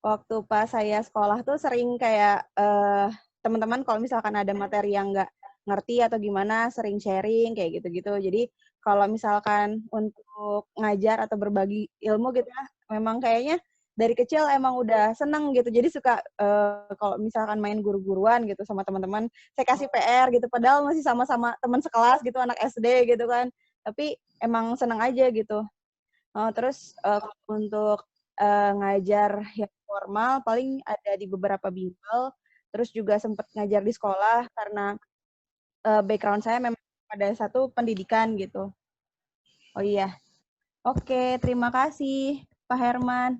waktu pas saya sekolah tuh sering kayak teman-teman kalau misalkan ada materi yang nggak ngerti atau gimana, sering sharing kayak gitu-gitu. Jadi kalau misalkan untuk ngajar atau berbagi ilmu gitu ya, memang kayaknya dari kecil emang udah seneng gitu. Jadi suka kalau misalkan main guru-guruan gitu sama teman-teman, saya kasih PR gitu. Padahal masih sama-sama teman sekelas gitu, anak SD gitu kan. Tapi emang seneng aja gitu. Terus untuk ngajar yang formal paling ada di beberapa bimbel, terus juga sempat ngajar di sekolah karena background saya memang pada satu pendidikan gitu. Oh iya, oke, terima kasih Pak Herman.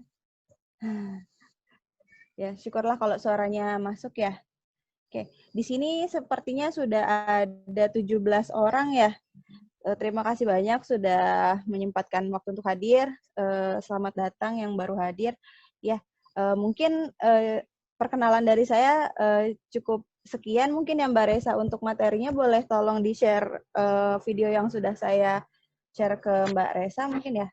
Ya, syukurlah kalau suaranya masuk ya. Oke, di sini sepertinya sudah ada 17 orang ya. Terima kasih banyak sudah menyempatkan waktu untuk hadir. Selamat datang yang baru hadir. Ya, mungkin perkenalan dari saya cukup sekian. Mungkin yang Mbak Resa untuk materinya boleh tolong di-share video yang sudah saya share ke Mbak Resa mungkin ya.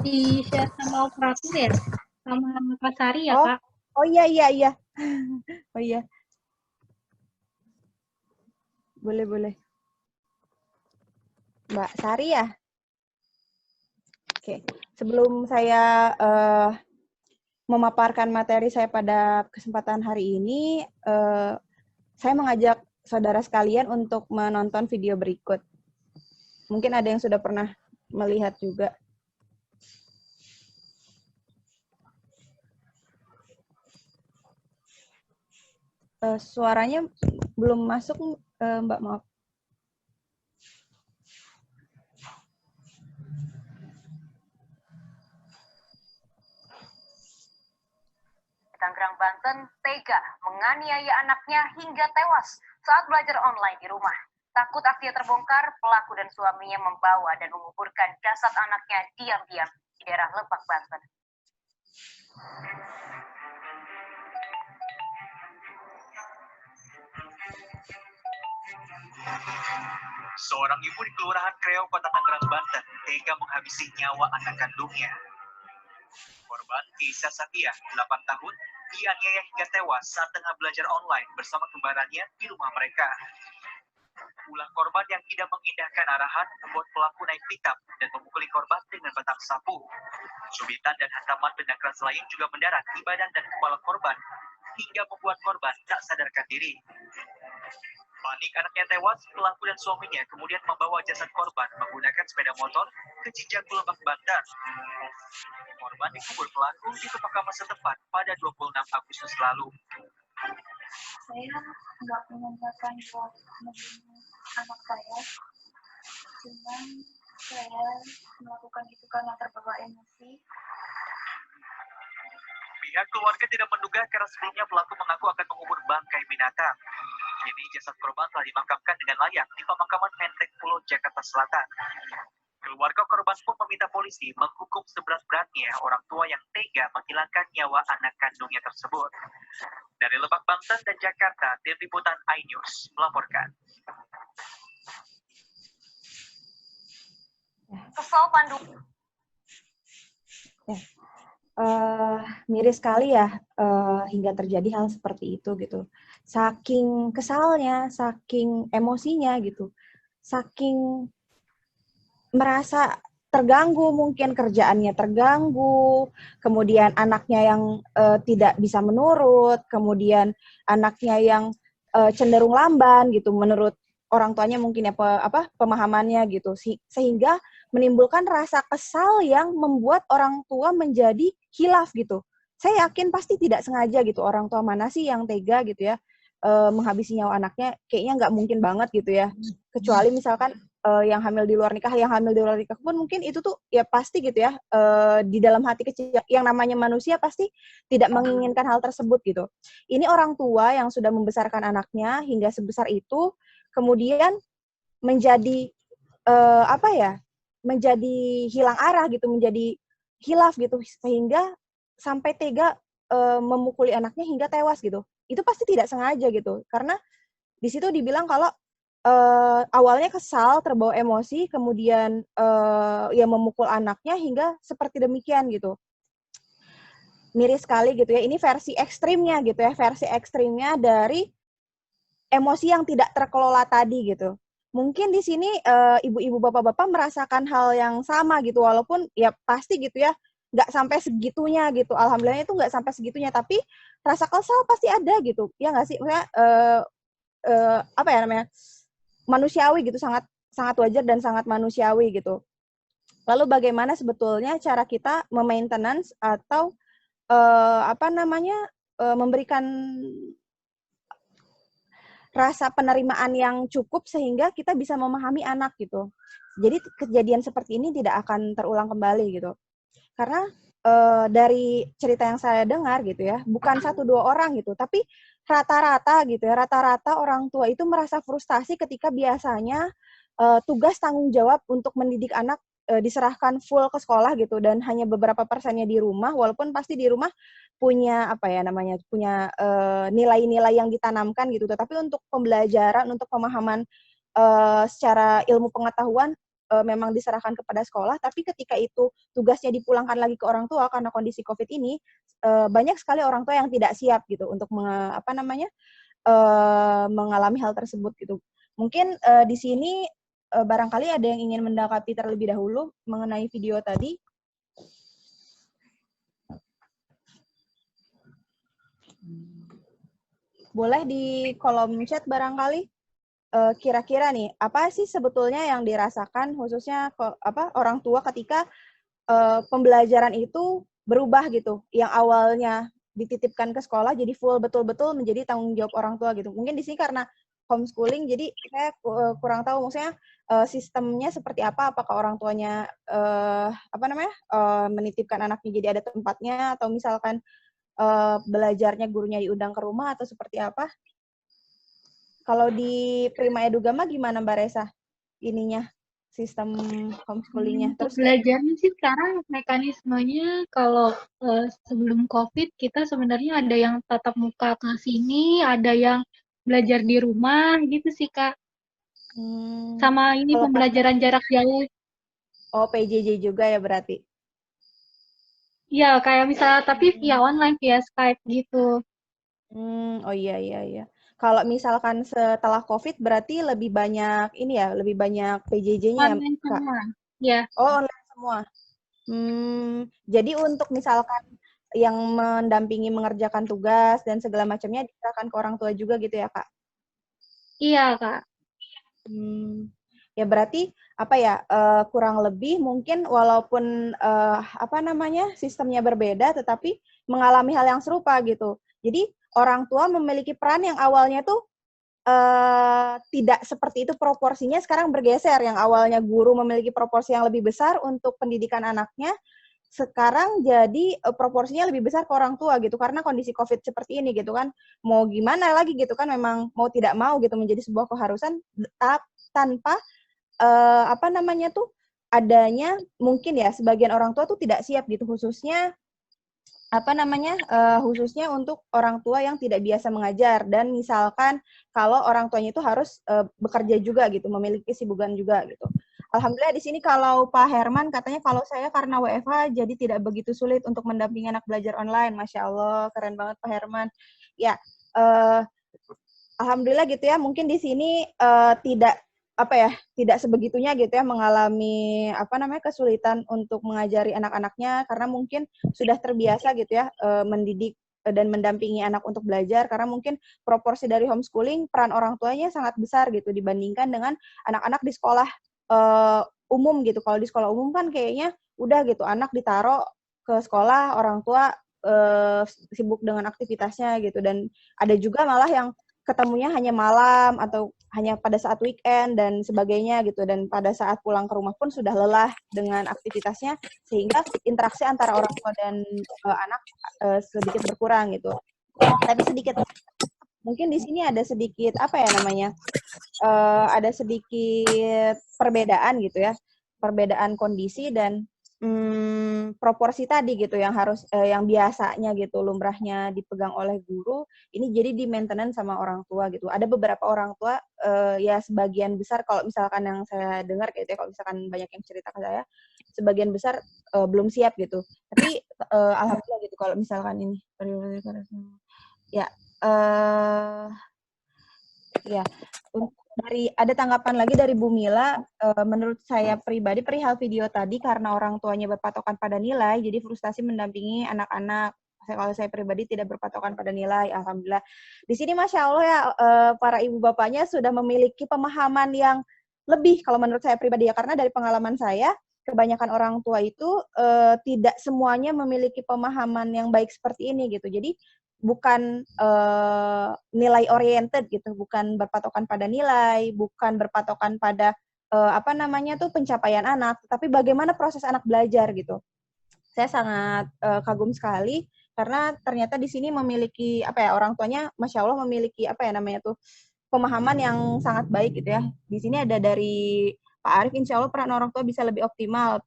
Di-share sama operator ya? Sama Kak Sari ya, Oh, Kak? oh iya, iya, iya. Oh iya, boleh, boleh. Mbak Sari ya? Oke, sebelum saya memaparkan materi saya pada kesempatan hari ini, saya mengajak saudara sekalian untuk menonton video berikut. Mungkin ada yang sudah pernah melihat juga. Suaranya belum masuk, Mbak, maaf. Tangerang, Banten, tega menganiaya anaknya hingga tewas saat belajar online di rumah. Takut aksinya terbongkar, pelaku dan suaminya membawa dan menguburkan jasad anaknya diam-diam di daerah Lebak, Banten. Seorang ibu di Kelurahan Kreo, Kota Tangerang, Banten, tega menghabisi nyawa anak kandungnya. Korban Keisha Satya, 8 tahun, dianiaya hingga tewas saat tengah belajar online bersama kembarannya di rumah mereka. Ulah korban yang tidak mengindahkan arahan membuat pelaku naik pitam dan memukuli korban dengan batang sapu. Subitan dan hantaman benda keras lain juga mendarat di badan dan kepala korban, hingga membuat korban tak sadarkan diri. Panik anaknya tewas, pelaku dan suaminya kemudian membawa jasad korban menggunakan sepeda motor ke Cijantung, Lebak, Banten. Korban dikubur pelaku di pemakaman setempat pada 26 Agustus lalu. Saya nggak menanyakan buat anak saya, cuman saya melakukan itu karena terbawa emosi. Pihak keluarga tidak menduga karena sebelumnya pelaku mengaku akan mengubur bangkai binatang. Kini jasad korban telah dimakamkan dengan layak di pemakaman Menteng Pulau, Jakarta Selatan. Keluarga korban pun meminta polisi menghukum seberat-beratnya orang tua yang tega menghilangkan nyawa anak kandungnya tersebut. Dari Lebak, Banten dan Jakarta, Tim Liputan iNews melaporkan. Kesal Pandu. Miris sekali ya hingga terjadi hal seperti itu gitu. Saking kesalnya, saking emosinya gitu, saking merasa terganggu, mungkin kerjaannya terganggu, kemudian anaknya yang tidak bisa menurut, kemudian anaknya yang cenderung lamban gitu menurut orang tuanya mungkin ya pemahamannya gitu, sehingga menimbulkan rasa kesal yang membuat orang tua menjadi khilaf gitu. Saya yakin pasti tidak sengaja gitu, orang tua mana sih yang tega gitu ya menghabisi nyawa anaknya, kayaknya nggak mungkin banget gitu ya, kecuali misalkan yang hamil di luar nikah pun mungkin itu tuh ya pasti gitu ya, di dalam hati kecil yang namanya manusia pasti tidak menginginkan hal tersebut gitu. Ini orang tua yang sudah membesarkan anaknya hingga sebesar itu, kemudian menjadi menjadi hilang arah gitu, menjadi khilaf gitu, sehingga sampai tega memukuli anaknya hingga tewas gitu. Itu pasti tidak sengaja gitu, karena di situ dibilang kalau awalnya kesal, terbawa emosi, kemudian ya memukul anaknya hingga seperti demikian gitu. Miris sekali gitu ya. Ini versi ekstrimnya gitu ya, versi ekstrimnya dari emosi yang tidak terkelola tadi gitu. Mungkin di sini ibu-ibu bapak-bapak merasakan hal yang sama gitu, walaupun ya pasti gitu ya, nggak sampai segitunya gitu. Alhamdulillah itu nggak sampai segitunya, tapi rasa kesal pasti ada gitu. Ya nggak sih? Maksudnya apa ya namanya? Manusiawi gitu, sangat sangat wajar dan sangat manusiawi gitu. Lalu bagaimana sebetulnya cara kita memaintenance atau apa namanya memberikan rasa penerimaan yang cukup sehingga kita bisa memahami anak gitu. Jadi kejadian seperti ini tidak akan terulang kembali gitu. Karena dari cerita yang saya dengar gitu ya, bukan 1-2 orang gitu, tapi rata-rata gitu ya, rata-rata orang tua itu merasa frustasi ketika biasanya tugas tanggung jawab untuk mendidik anak diserahkan full ke sekolah gitu dan hanya beberapa persennya di rumah, walaupun pasti di rumah punya apa ya namanya, punya nilai-nilai yang ditanamkan gitu, tetapi untuk pembelajaran, untuk pemahaman secara ilmu pengetahuan memang diserahkan kepada sekolah, tapi ketika itu tugasnya dipulangkan lagi ke orang tua karena kondisi COVID ini, banyak sekali orang tua yang tidak siap gitu untuk mengalami hal tersebut gitu. Mungkin di sini barangkali ada yang ingin mendakapi terlebih dahulu mengenai video tadi. Boleh di kolom chat barangkali. Kira-kira nih, apa sih sebetulnya yang dirasakan khususnya orang tua ketika pembelajaran itu berubah gitu, yang awalnya dititipkan ke sekolah jadi full betul-betul menjadi tanggung jawab orang tua gitu. Mungkin di sini karena homeschooling, jadi saya kurang tahu maksudnya sistemnya seperti apa, apakah orang tuanya menitipkan anaknya jadi ada tempatnya, atau misalkan belajarnya gurunya diundang ke rumah, atau seperti apa? Kalau di Prima Edugama gimana Mbak Resa? Ininya, sistem homeschoolingnya. Untuk Terus belajarnya sih sekarang mekanismenya kalau sebelum COVID kita sebenarnya ada yang tatap muka ke sini, ada yang belajar di rumah gitu sih Kak. Sama ini kalau pembelajaran jarak jauh. PJJ juga ya berarti? Iya, kayak misalnya tapi via online, via Skype gitu. Oh iya. Kalau misalkan setelah COVID berarti lebih banyak ini ya, lebih banyak PJJ-nya ya, Online Kak? semua. Ya. Oh, online semua. Jadi untuk misalkan yang mendampingi mengerjakan tugas dan segala macamnya diserahkan ke orang tua juga gitu ya, Kak? Iya, Kak. Ya berarti apa ya, kurang lebih mungkin walaupun sistemnya berbeda tetapi mengalami hal yang serupa gitu. Jadi orang tua memiliki peran yang awalnya tuh tidak seperti itu proporsinya, sekarang bergeser, yang awalnya guru memiliki proporsi yang lebih besar untuk pendidikan anaknya, sekarang jadi proporsinya lebih besar ke orang tua gitu, karena kondisi COVID seperti ini gitu kan. Mau gimana lagi gitu kan, memang mau tidak mau gitu menjadi sebuah keharusan tanpa adanya mungkin ya sebagian orang tua tuh tidak siap gitu, khususnya khususnya untuk orang tua yang tidak biasa mengajar, dan misalkan kalau orang tuanya itu harus bekerja juga gitu, memiliki kesibukan juga gitu. Alhamdulillah di sini kalau Pak Herman katanya kalau saya karena WFH jadi tidak begitu sulit untuk mendampingi anak belajar online. Masya Allah, keren banget Pak Herman. Ya, alhamdulillah gitu ya. Mungkin di sini tidak sebegitunya gitu ya mengalami kesulitan untuk mengajari anak-anaknya, karena mungkin sudah terbiasa gitu ya mendidik dan mendampingi anak untuk belajar, karena mungkin proporsi dari homeschooling peran orang tuanya sangat besar gitu dibandingkan dengan anak-anak di sekolah umum gitu. Kalau di sekolah umum kan kayaknya udah gitu, anak ditaruh ke sekolah, orang tua sibuk dengan aktivitasnya gitu, dan ada juga malah yang ketemunya hanya malam atau hanya pada saat weekend dan sebagainya gitu, dan pada saat pulang ke rumah pun sudah lelah dengan aktivitasnya sehingga interaksi antara orang tua dan anak sedikit berkurang gitu. Tapi sedikit mungkin di sini ada sedikit ada sedikit perbedaan gitu ya, perbedaan kondisi, dan proporsi tadi gitu yang harus yang biasanya gitu lumrahnya dipegang oleh guru, ini jadi di maintenance sama orang tua gitu. Ada beberapa orang tua ya sebagian besar kalau misalkan yang saya dengar gitu ya, kalau misalkan banyak yang cerita ke saya, sebagian besar belum siap gitu. Tapi alhamdulillah gitu kalau misalkan ini ya ya dari ada tanggapan lagi dari Bu Mila, menurut saya pribadi perihal video tadi karena orang tuanya berpatokan pada nilai, jadi frustasi mendampingi anak-anak. Kalau saya pribadi tidak berpatokan pada nilai, alhamdulillah. Di sini Masya Allah ya, para ibu bapaknya sudah memiliki pemahaman yang lebih kalau menurut saya pribadi ya, karena dari pengalaman saya, kebanyakan orang tua itu tidak semuanya memiliki pemahaman yang baik seperti ini gitu. Jadi bukan nilai oriented gitu, bukan berpatokan pada nilai, bukan berpatokan pada apa namanya tuh pencapaian anak, tapi bagaimana proses anak belajar gitu. Saya sangat kagum sekali karena ternyata di sini memiliki apa ya, orang tuanya Masya Allah memiliki apa ya namanya tuh pemahaman yang sangat baik gitu ya. Di sini ada dari Pak Arief, insya Allah peran orang tua bisa lebih optimal,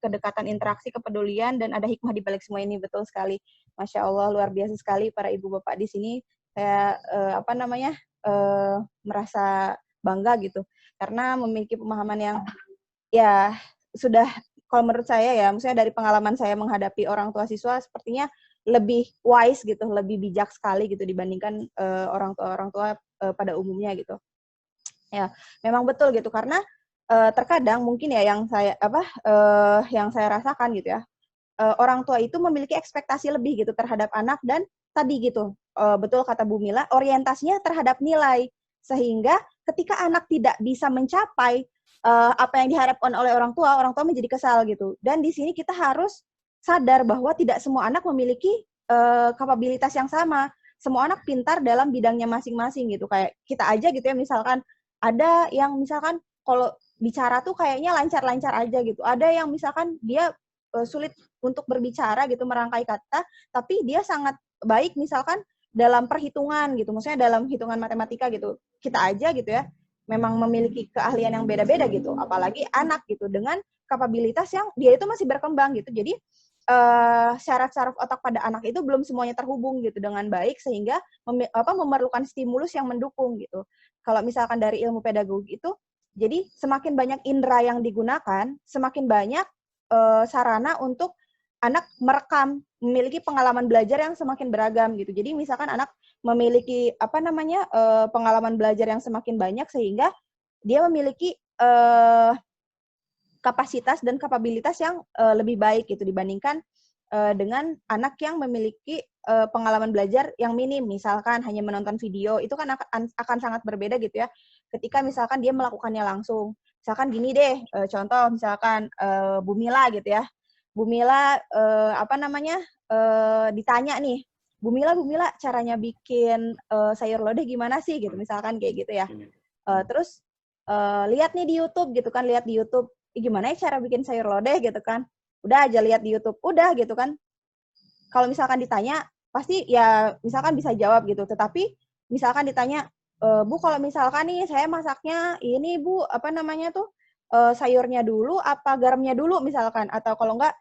kedekatan interaksi, kepedulian, dan ada hikmah di balik semua ini, betul sekali. Masya Allah, luar biasa sekali para ibu bapak di sini. Saya apa namanya merasa bangga gitu, karena memiliki pemahaman yang ya sudah, kalau menurut saya ya, maksudnya dari pengalaman saya menghadapi orang tua siswa, sepertinya lebih wise gitu, lebih bijak sekali gitu dibandingkan orang tua pada umumnya gitu. Ya, memang betul gitu karena terkadang mungkin ya yang saya rasakan gitu ya, orang tua itu memiliki ekspektasi lebih gitu terhadap anak dan tadi gitu, betul kata Bu Mila, orientasinya terhadap nilai, sehingga ketika anak tidak bisa mencapai apa yang diharapkan oleh orang tua menjadi kesal gitu. Dan di sini kita harus sadar bahwa tidak semua anak memiliki kapabilitas yang sama. Semua anak pintar dalam bidangnya masing-masing gitu. Kayak kita aja gitu ya, misalkan ada yang misalkan kalau bicara tuh kayaknya lancar-lancar aja gitu. Ada yang misalkan dia sulit untuk berbicara gitu, merangkai kata, tapi dia sangat baik misalkan dalam perhitungan gitu, maksudnya dalam hitungan matematika gitu. Kita aja gitu ya, memang memiliki keahlian yang beda-beda gitu, apalagi anak gitu, dengan kapabilitas yang dia itu masih berkembang gitu. Jadi syaraf-syaraf otak pada anak itu belum semuanya terhubung gitu dengan baik, sehingga memerlukan stimulus yang mendukung gitu. Kalau misalkan dari ilmu pedagogi itu, jadi semakin banyak indera yang digunakan, semakin banyak sarana untuk anak merekam, memiliki pengalaman belajar yang semakin beragam gitu. Jadi misalkan anak memiliki apa namanya pengalaman belajar yang semakin banyak, sehingga dia memiliki kapasitas dan kapabilitas yang lebih baik gitu dibandingkan dengan anak yang memiliki pengalaman belajar yang minim, misalkan hanya menonton video, itu kan akan sangat berbeda gitu ya. Ketika misalkan dia melakukannya langsung, misalkan gini deh, contoh misalkan Bu Mila gitu ya, Bu Mila apa namanya ditanya nih, Bu Mila caranya bikin sayur lodeh gimana sih gitu, misalkan kayak gitu ya. Terus lihat nih di YouTube gitu kan, lihat di YouTube gimana ya cara bikin sayur lodeh gitu kan. Udah aja lihat di YouTube, udah gitu kan. Kalau misalkan ditanya, pasti ya misalkan bisa jawab gitu. Tetapi misalkan ditanya, Bu kalau misalkan nih saya masaknya ini Bu, apa namanya tuh, sayurnya dulu apa garamnya dulu misalkan. Atau kalau enggak,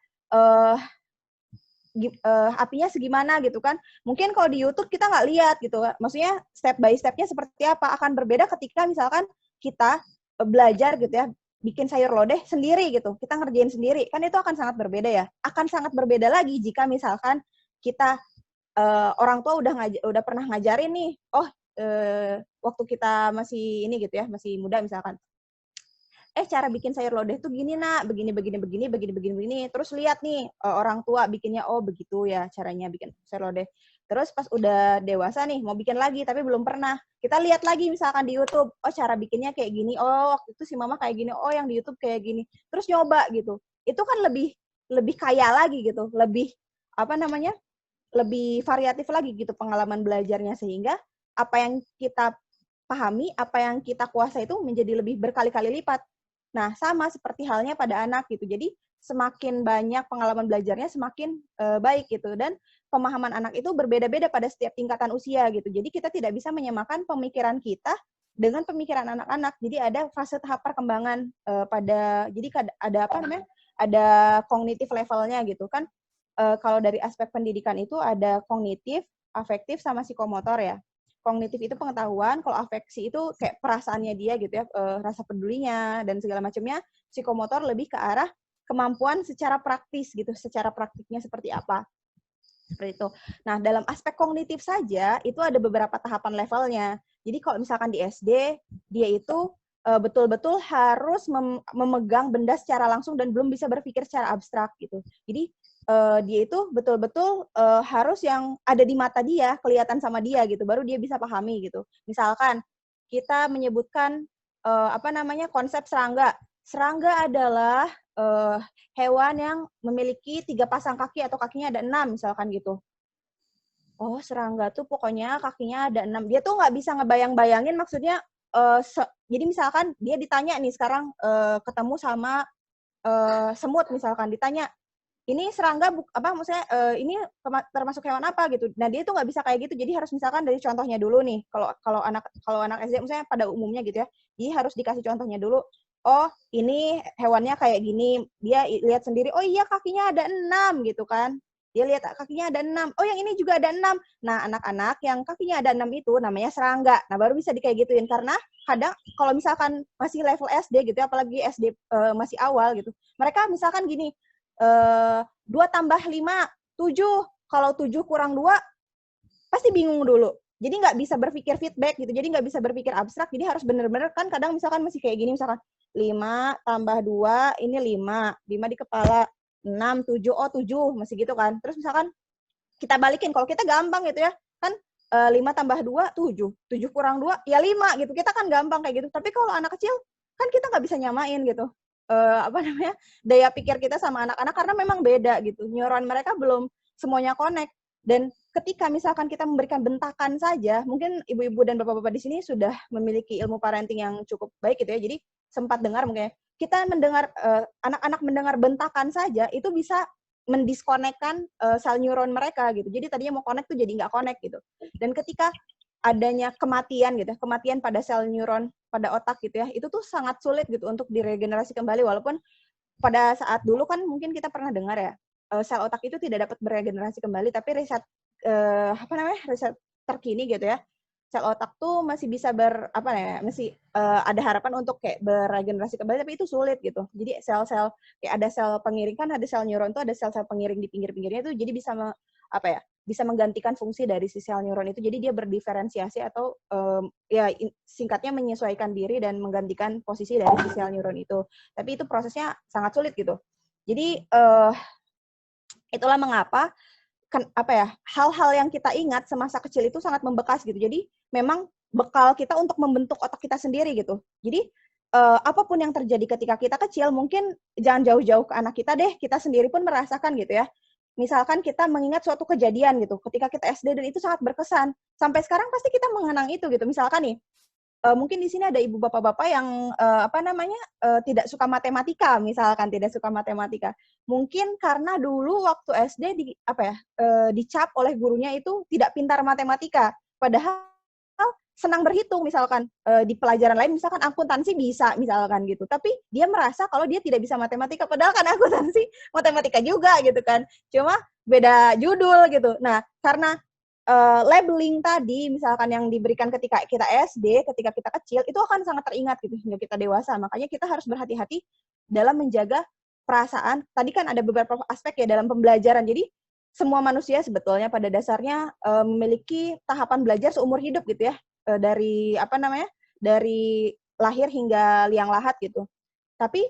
apinya segimana gitu kan. Mungkin kalau di YouTube kita nggak lihat gitu. Maksudnya step by step-nya seperti apa. Akan berbeda ketika misalkan kita belajar gitu ya, bikin sayur lodeh sendiri gitu, kita ngerjain sendiri, kan itu akan sangat berbeda ya. Akan sangat berbeda lagi jika misalkan kita orang tua udah pernah ngajarin nih, waktu kita masih ini gitu ya, masih muda misalkan, cara bikin sayur lodeh tuh gini nak, begini, terus lihat nih orang tua bikinnya, oh begitu ya caranya bikin sayur lodeh. Terus pas udah dewasa nih, mau bikin lagi, tapi belum pernah. Kita lihat lagi misalkan di YouTube, oh cara bikinnya kayak gini, oh waktu itu si mama kayak gini, oh yang di YouTube kayak gini. Terus nyoba gitu. Itu kan lebih kaya lagi gitu, lebih apa namanya, lebih variatif lagi gitu pengalaman belajarnya, sehingga apa yang kita pahami, apa yang kita kuasai itu menjadi lebih berkali-kali lipat. Nah, sama seperti halnya pada anak gitu. Jadi semakin banyak pengalaman belajarnya semakin baik gitu, dan pemahaman anak itu berbeda-beda pada setiap tingkatan usia gitu. Jadi kita tidak bisa menyamakan pemikiran kita dengan pemikiran anak-anak. Jadi ada fase tahap perkembangan jadi ada apa namanya? ada kognitif levelnya gitu kan. Kalau dari aspek pendidikan itu ada kognitif, afektif, sama psikomotor ya. Kognitif itu pengetahuan, kalau afeksi itu kayak perasaannya dia gitu ya, rasa pedulinya dan segala macamnya. Psikomotor lebih ke arah kemampuan secara praktis gitu, secara praktiknya seperti apa. Seperti itu. Nah, dalam aspek kognitif saja, itu ada beberapa tahapan levelnya. Jadi kalau misalkan di SD, dia itu betul-betul harus memegang benda secara langsung dan belum bisa berpikir secara abstrak gitu. Jadi dia itu betul-betul harus yang ada di mata dia, kelihatan sama dia gitu, baru dia bisa pahami gitu. Misalkan kita menyebutkan konsep serangga. Serangga adalah hewan yang memiliki 3 pasang kaki atau kakinya ada 6 misalkan gitu. Oh, serangga tuh pokoknya kakinya ada 6. Dia tuh nggak bisa ngebayang-bayangin maksudnya, jadi misalkan dia ditanya nih sekarang ketemu sama semut misalkan, ditanya, ini serangga maksudnya ini termasuk hewan apa gitu. Nah, dia tuh nggak bisa kayak gitu. Jadi harus misalkan dari contohnya dulu nih. Kalau anak SD misalnya pada umumnya gitu ya. Jadi harus dikasih contohnya dulu. Oh, ini hewannya kayak gini. Dia lihat sendiri, oh iya kakinya ada 6 gitu kan. Dia lihat kakinya ada 6. Oh, yang ini juga ada 6. Nah, anak-anak yang kakinya ada 6 itu namanya serangga. Nah, baru bisa kayak gituin. Karena kadang kalau misalkan masih level SD gitu ya, apalagi SD masih awal gitu. Mereka misalkan gini, 2 tambah 5, 7. Kalau 7 kurang 2, pasti bingung dulu. Jadi nggak bisa berpikir feedback gitu. Jadi nggak bisa berpikir abstrak. Jadi harus bener-bener kan kadang misalkan masih kayak gini, misalkan 5 tambah 2, ini 5. 5 di kepala. 6, 7, oh 7, masih gitu kan. Terus misalkan kita balikin, kalau kita gampang gitu ya, kan 5 tambah 2, 7. 7 kurang 2, ya 5 gitu. Kita kan gampang kayak gitu. Tapi kalau anak kecil, kan kita nggak bisa nyamain gitu. Daya pikir kita sama anak-anak karena memang beda gitu. Neuron mereka belum semuanya connect. Dan ketika misalkan kita memberikan bentakan saja, mungkin ibu-ibu dan bapak-bapak di sini sudah memiliki ilmu parenting yang cukup baik gitu ya. Jadi sempat dengar mungkin kita mendengar anak-anak mendengar bentakan saja itu bisa mendiskonekkan sel neuron mereka gitu. Jadi tadinya mau connect tuh jadi nggak connect gitu. Dan ketika adanya kematian gitu, kematian pada sel neuron pada otak gitu ya, itu tuh sangat sulit gitu untuk diregenerasi kembali. Walaupun pada saat dulu kan mungkin kita pernah dengar ya, sel otak itu tidak dapat beregenerasi kembali, tapi riset riset terkini gitu ya, sel otak tuh masih bisa masih ada harapan untuk kayak beregenerasi kembali, tapi itu sulit gitu. Jadi sel-sel kayak ada sel pengiring, kan ada sel neuron tuh ada sel-sel pengiring di pinggir-pinggirnya tuh, jadi bisa menggantikan fungsi dari si sel neuron itu. Jadi dia berdiferensiasi atau singkatnya menyesuaikan diri dan menggantikan posisi dari si sel neuron itu. Tapi itu prosesnya sangat sulit gitu. Jadi itulah mengapa hal-hal yang kita ingat semasa kecil itu sangat membekas gitu. Jadi memang bekal kita untuk membentuk otak kita sendiri gitu. Jadi apapun yang terjadi ketika kita kecil, mungkin jangan jauh-jauh ke anak kita deh, kita sendiri pun merasakan gitu ya. Misalkan kita mengingat suatu kejadian gitu, ketika kita SD dan itu sangat berkesan. Sampai sekarang pasti kita mengenang itu gitu. Misalkan nih, mungkin di sini ada ibu bapak-bapak yang tidak suka matematika, misalkan tidak suka matematika. Mungkin karena dulu waktu SD dicap oleh gurunya itu tidak pintar matematika. Padahal senang berhitung misalkan di pelajaran lain, misalkan akuntansi bisa misalkan gitu, tapi dia merasa kalau dia tidak bisa matematika, padahal kan akuntansi matematika juga gitu kan, cuma beda judul gitu. Nah, karena labeling tadi misalkan yang diberikan ketika kita SD, ketika kita kecil, itu akan sangat teringat gitu hingga kita dewasa. Makanya kita harus berhati-hati dalam menjaga perasaan. Tadi kan ada beberapa aspek ya dalam pembelajaran. Jadi semua manusia sebetulnya pada dasarnya memiliki tahapan belajar seumur hidup gitu ya. Dari dari lahir hingga liang lahat gitu. Tapi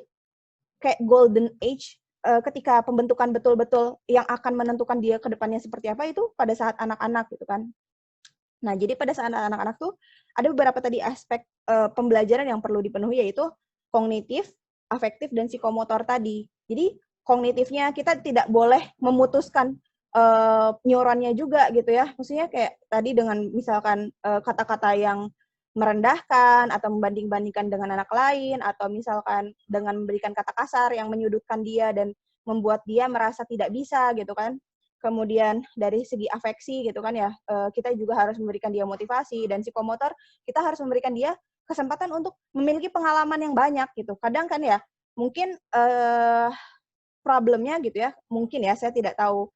kayak golden age ketika pembentukan betul-betul yang akan menentukan dia ke depannya seperti apa itu pada saat anak-anak gitu kan. Nah, jadi pada saat anak-anak tuh ada beberapa tadi aspek pembelajaran yang perlu dipenuhi, yaitu kognitif, afektif, dan psikomotor tadi. Jadi kognitifnya kita tidak boleh memutuskan neuronnya juga gitu ya. Maksudnya kayak tadi dengan misalkan kata-kata yang merendahkan atau membanding-bandingkan dengan anak lain, atau misalkan dengan memberikan kata kasar yang menyudutkan dia dan membuat dia merasa tidak bisa gitu kan. Kemudian dari segi afeksi gitu kan ya, kita juga harus memberikan dia motivasi, dan psikomotor kita harus memberikan dia kesempatan untuk memiliki pengalaman yang banyak gitu. Kadang kan ya, mungkin problemnya gitu ya, mungkin ya, saya tidak tahu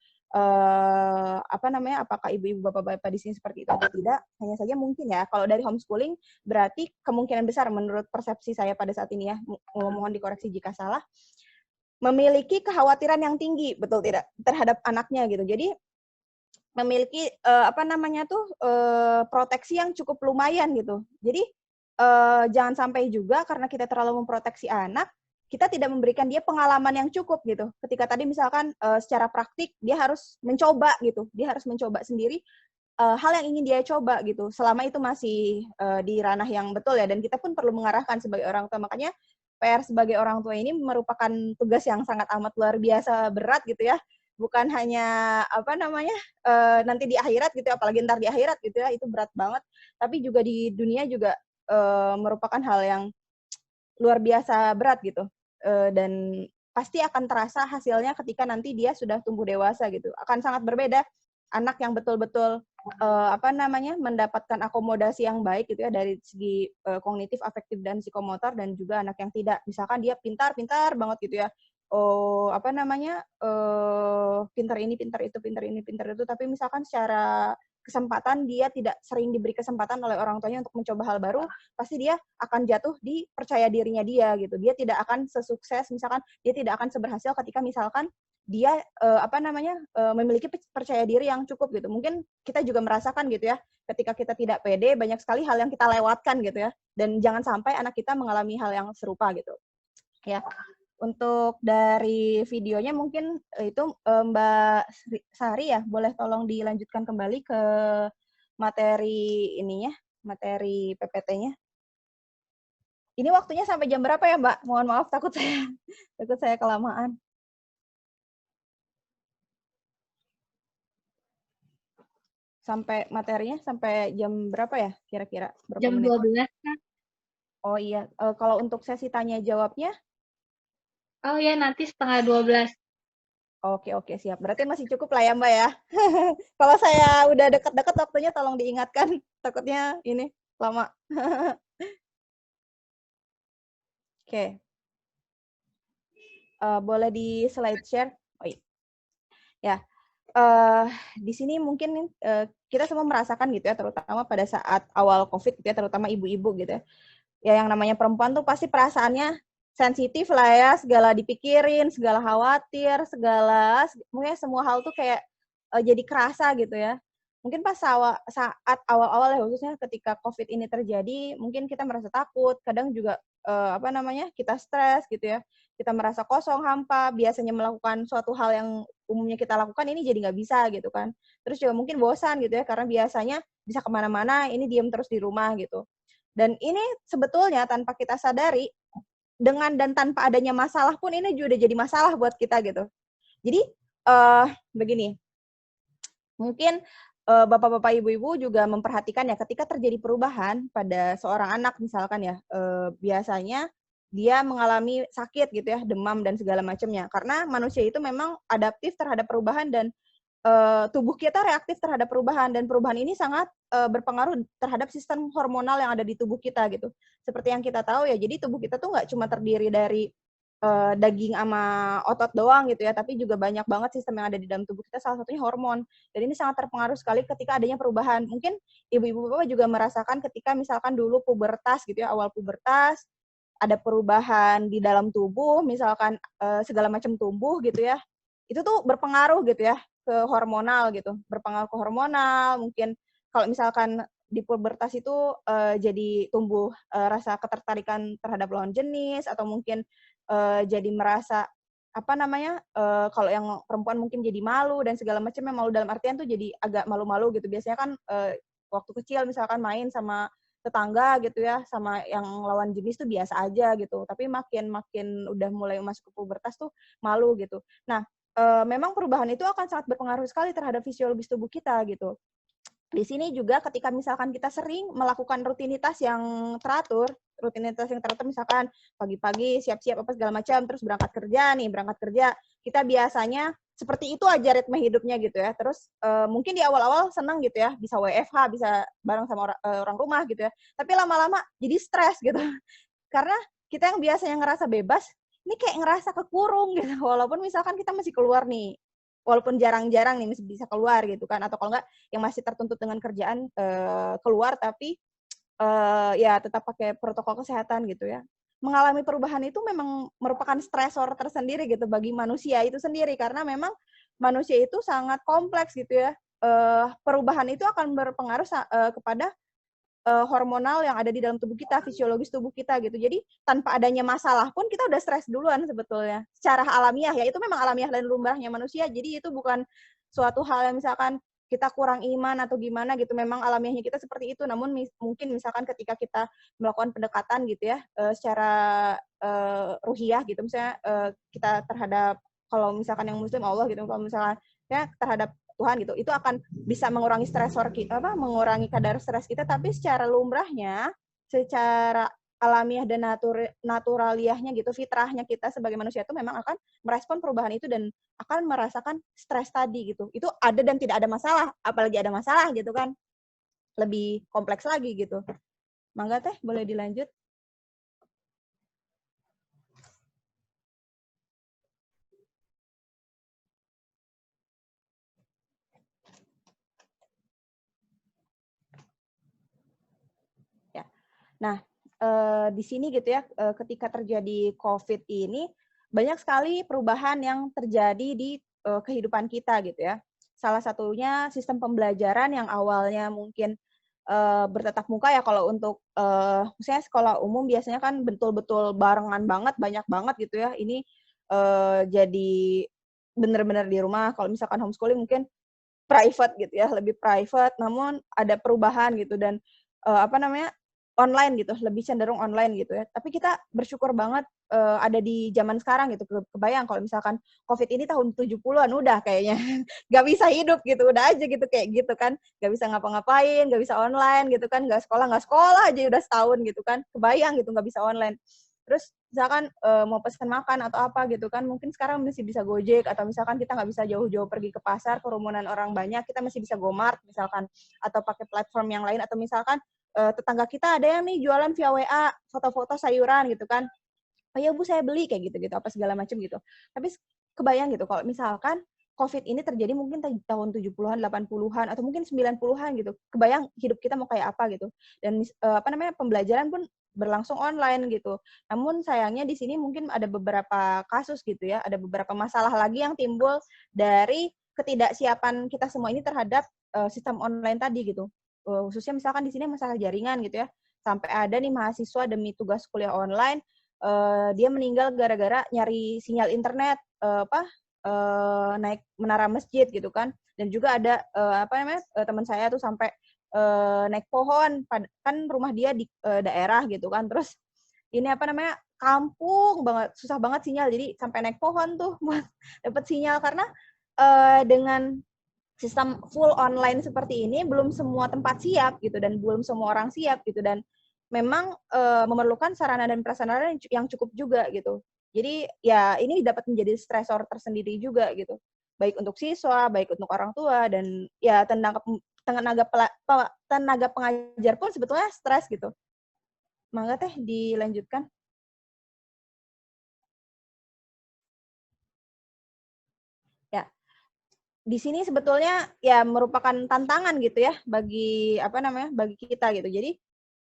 apakah ibu-ibu bapak-bapak di sini seperti itu atau tidak. Hanya saja mungkin ya, kalau dari homeschooling berarti kemungkinan besar menurut persepsi saya pada saat ini ya, mohon dikoreksi jika salah, memiliki kekhawatiran yang tinggi, betul tidak, terhadap anaknya gitu. Jadi memiliki proteksi yang cukup lumayan gitu. Jadi jangan sampai juga karena kita terlalu memproteksi anak, kita tidak memberikan dia pengalaman yang cukup gitu. Ketika tadi misalkan secara praktik dia harus mencoba gitu, dia harus mencoba sendiri hal yang ingin dia coba gitu. Selama itu masih di ranah yang betul ya, dan kita pun perlu mengarahkan sebagai orang tua. Makanya PR sebagai orang tua ini merupakan tugas yang sangat amat luar biasa berat gitu ya. Bukan hanya nanti di akhirat gitu, apalagi ntar di akhirat gitu ya, itu berat banget. Tapi juga di dunia juga merupakan hal yang luar biasa berat gitu, dan pasti akan terasa hasilnya ketika nanti dia sudah tumbuh dewasa gitu. Akan sangat berbeda anak yang betul-betul mendapatkan akomodasi yang baik gitu ya dari segi kognitif, afektif, dan psikomotor, dan juga anak yang tidak. Misalkan dia pintar banget gitu ya, pintar ini, pintar itu, tapi misalkan secara kesempatan dia tidak sering diberi kesempatan oleh orang tuanya untuk mencoba hal baru, pasti dia akan jatuh di percaya dirinya dia gitu. Dia tidak akan sesukses, misalkan dia tidak akan seberhasil ketika misalkan dia memiliki percaya diri yang cukup gitu. Mungkin kita juga merasakan gitu ya, ketika kita tidak pede, banyak sekali hal yang kita lewatkan gitu ya. Dan jangan sampai anak kita mengalami hal yang serupa gitu. Ya. Untuk dari videonya mungkin itu Mbak Sari ya, boleh tolong dilanjutkan kembali ke materi ininya, materi PPT-nya. Ini waktunya sampai jam berapa ya, Mbak? Mohon maaf, takut saya kelamaan. Sampai materinya sampai jam berapa ya kira-kira? Jam 12 kan? Oh iya, kalau untuk sesi tanya jawabnya? Oh ya, nanti 11:30. Oke, siap. Berarti masih cukup lah ya, Mbak ya. Kalau saya udah dekat-dekat waktunya tolong diingatkan. Takutnya ini lama. Oke. Boleh di slide share? Oh iya. Ya. Di sini mungkin kita semua merasakan gitu ya, terutama pada saat awal COVID gitu ya, terutama ibu-ibu gitu ya. Ya yang namanya perempuan tuh pasti perasaannya sensitif lah ya, segala dipikirin, segala khawatir, mungkin semua hal tuh kayak jadi kerasa gitu ya. Mungkin pas saat awal-awal ya, khususnya ketika COVID ini terjadi, mungkin kita merasa takut, kadang juga kita stres gitu ya, kita merasa kosong, hampa, biasanya melakukan suatu hal yang umumnya kita lakukan ini jadi nggak bisa gitu kan. Terus juga mungkin bosan gitu ya, karena biasanya bisa kemana-mana, ini diem terus di rumah gitu. Dan ini sebetulnya tanpa kita sadari, dengan dan tanpa adanya masalah pun ini juga jadi masalah buat kita gitu. Jadi begini, mungkin bapak-bapak, ibu-ibu juga memperhatikan ya, ketika terjadi perubahan pada seorang anak misalkan ya, biasanya dia mengalami sakit gitu ya, demam dan segala macamnya. Karena manusia itu memang adaptif terhadap perubahan dan tubuh kita reaktif terhadap perubahan, dan perubahan ini sangat berpengaruh terhadap sistem hormonal yang ada di tubuh kita gitu. Seperti yang kita tahu ya, jadi tubuh kita tuh nggak cuma terdiri dari daging sama otot doang gitu ya, tapi juga banyak banget sistem yang ada di dalam tubuh kita, salah satunya hormon. Dan ini sangat terpengaruh sekali ketika adanya perubahan. Mungkin ibu-ibu bapak juga merasakan ketika misalkan dulu pubertas gitu ya, awal pubertas, ada perubahan di dalam tubuh, misalkan segala macam tumbuh gitu ya, itu tuh berpengaruh gitu ya ke hormonal gitu, berpengaruh ke hormonal. Mungkin kalau misalkan di pubertas itu jadi tumbuh rasa ketertarikan terhadap lawan jenis, atau mungkin jadi merasa kalau yang perempuan mungkin jadi malu dan segala macamnya. Malu dalam artian tuh jadi agak malu-malu gitu. Biasanya kan waktu kecil misalkan main sama tetangga gitu ya, sama yang lawan jenis tuh biasa aja gitu. Tapi makin udah mulai masuk ke pubertas tuh malu gitu. Nah, memang perubahan itu akan sangat berpengaruh sekali terhadap fisiologis tubuh kita gitu. Di sini juga ketika misalkan kita sering melakukan rutinitas yang teratur misalkan pagi-pagi siap-siap apa segala macam, terus berangkat kerja, kita biasanya seperti itu aja ritme hidupnya gitu ya. Terus mungkin di awal-awal senang gitu ya, bisa WFH, bisa bareng sama orang rumah gitu ya. Tapi lama-lama jadi stres gitu. Karena kita yang biasanya ngerasa bebas, ini kayak ngerasa kekurung gitu, walaupun misalkan kita masih keluar nih, walaupun jarang-jarang nih masih bisa keluar gitu kan, atau kalau enggak yang masih tertuntut dengan kerjaan keluar tapi ya tetap pakai protokol kesehatan gitu ya. Mengalami perubahan itu memang merupakan stresor tersendiri gitu bagi manusia itu sendiri, karena memang manusia itu sangat kompleks gitu ya. Perubahan itu akan berpengaruh kepada hormonal yang ada di dalam tubuh kita, fisiologis tubuh kita gitu. Jadi tanpa adanya masalah pun kita udah stres duluan sebetulnya. Secara alamiah ya, itu memang alamiah dan lumrahnya manusia. Jadi itu bukan suatu hal yang misalkan kita kurang iman atau gimana gitu. Memang alamiahnya kita seperti itu. Namun mungkin misalkan ketika kita melakukan pendekatan gitu ya, secara ruhiyah gitu, misalnya kita terhadap, kalau misalkan yang muslim Allah gitu, kalau misalnya ya terhadap Tuhan gitu, itu akan bisa mengurangi stresor kita, mengurangi kadar stres kita, tapi secara lumrahnya, secara alamiah dan naturaliahnya gitu, fitrahnya kita sebagai manusia itu memang akan merespon perubahan itu dan akan merasakan stres tadi gitu. Itu ada dan tidak ada masalah, apalagi ada masalah gitu kan, lebih kompleks lagi gitu. Mangga Teh, boleh dilanjut. Nah, di sini gitu ya, ketika terjadi COVID ini, banyak sekali perubahan yang terjadi di kehidupan kita gitu ya. Salah satunya sistem pembelajaran yang awalnya mungkin bertatap muka ya, kalau untuk misalnya sekolah umum biasanya kan betul-betul barengan banget, banyak banget gitu ya. Ini jadi benar-benar di rumah. Kalau misalkan homeschooling mungkin private gitu ya, lebih private, namun ada perubahan gitu dan online gitu, lebih cenderung online gitu ya. Tapi kita bersyukur banget ada di zaman sekarang gitu. Kebayang kalau misalkan COVID ini tahun 70-an udah kayaknya nggak bisa hidup gitu, udah aja gitu kayak gitu kan. Nggak bisa ngapa-ngapain, nggak bisa online gitu kan, nggak sekolah aja udah setahun gitu kan. Kebayang gitu nggak bisa online. Terus misalkan mau pesan makan atau apa gitu kan, mungkin sekarang masih bisa Gojek, atau misalkan kita nggak bisa jauh-jauh pergi ke pasar, kerumunan orang banyak, kita masih bisa GoMart misalkan, atau pakai platform yang lain, atau misalkan tetangga kita ada yang nih jualan via WA, foto-foto sayuran gitu kan. Oh ya Bu, saya beli kayak gitu-gitu, apa segala macam gitu. Tapi kebayang gitu kalau misalkan COVID ini terjadi mungkin tahun 70-an, 80-an, atau mungkin 90-an gitu. Kebayang hidup kita mau kayak apa gitu. Dan pembelajaran pun berlangsung online gitu. Namun sayangnya di sini mungkin ada beberapa kasus gitu ya, ada beberapa masalah lagi yang timbul dari ketidaksiapan kita semua ini terhadap sistem online tadi gitu. Khususnya misalkan di sini masalah jaringan gitu ya, sampai ada nih mahasiswa demi tugas kuliah online dia meninggal gara-gara nyari sinyal internet naik menara masjid gitu kan. Dan juga ada teman saya tuh sampai naik pohon, kan rumah dia di daerah gitu kan, terus ini kampung banget, susah banget sinyal, jadi sampai naik pohon tuh buat dapat sinyal, karena dengan sistem full online seperti ini belum semua tempat siap gitu, dan belum semua orang siap gitu, dan memang memerlukan sarana dan prasarana yang cukup juga gitu. Jadi ya ini dapat menjadi stresor tersendiri juga gitu, baik untuk siswa, baik untuk orang tua, dan ya tenaga pengajar pun sebetulnya stres gitu. Mangga Teh dilanjutkan. Ya, di sini sebetulnya ya merupakan tantangan gitu ya bagi bagi kita gitu. Jadi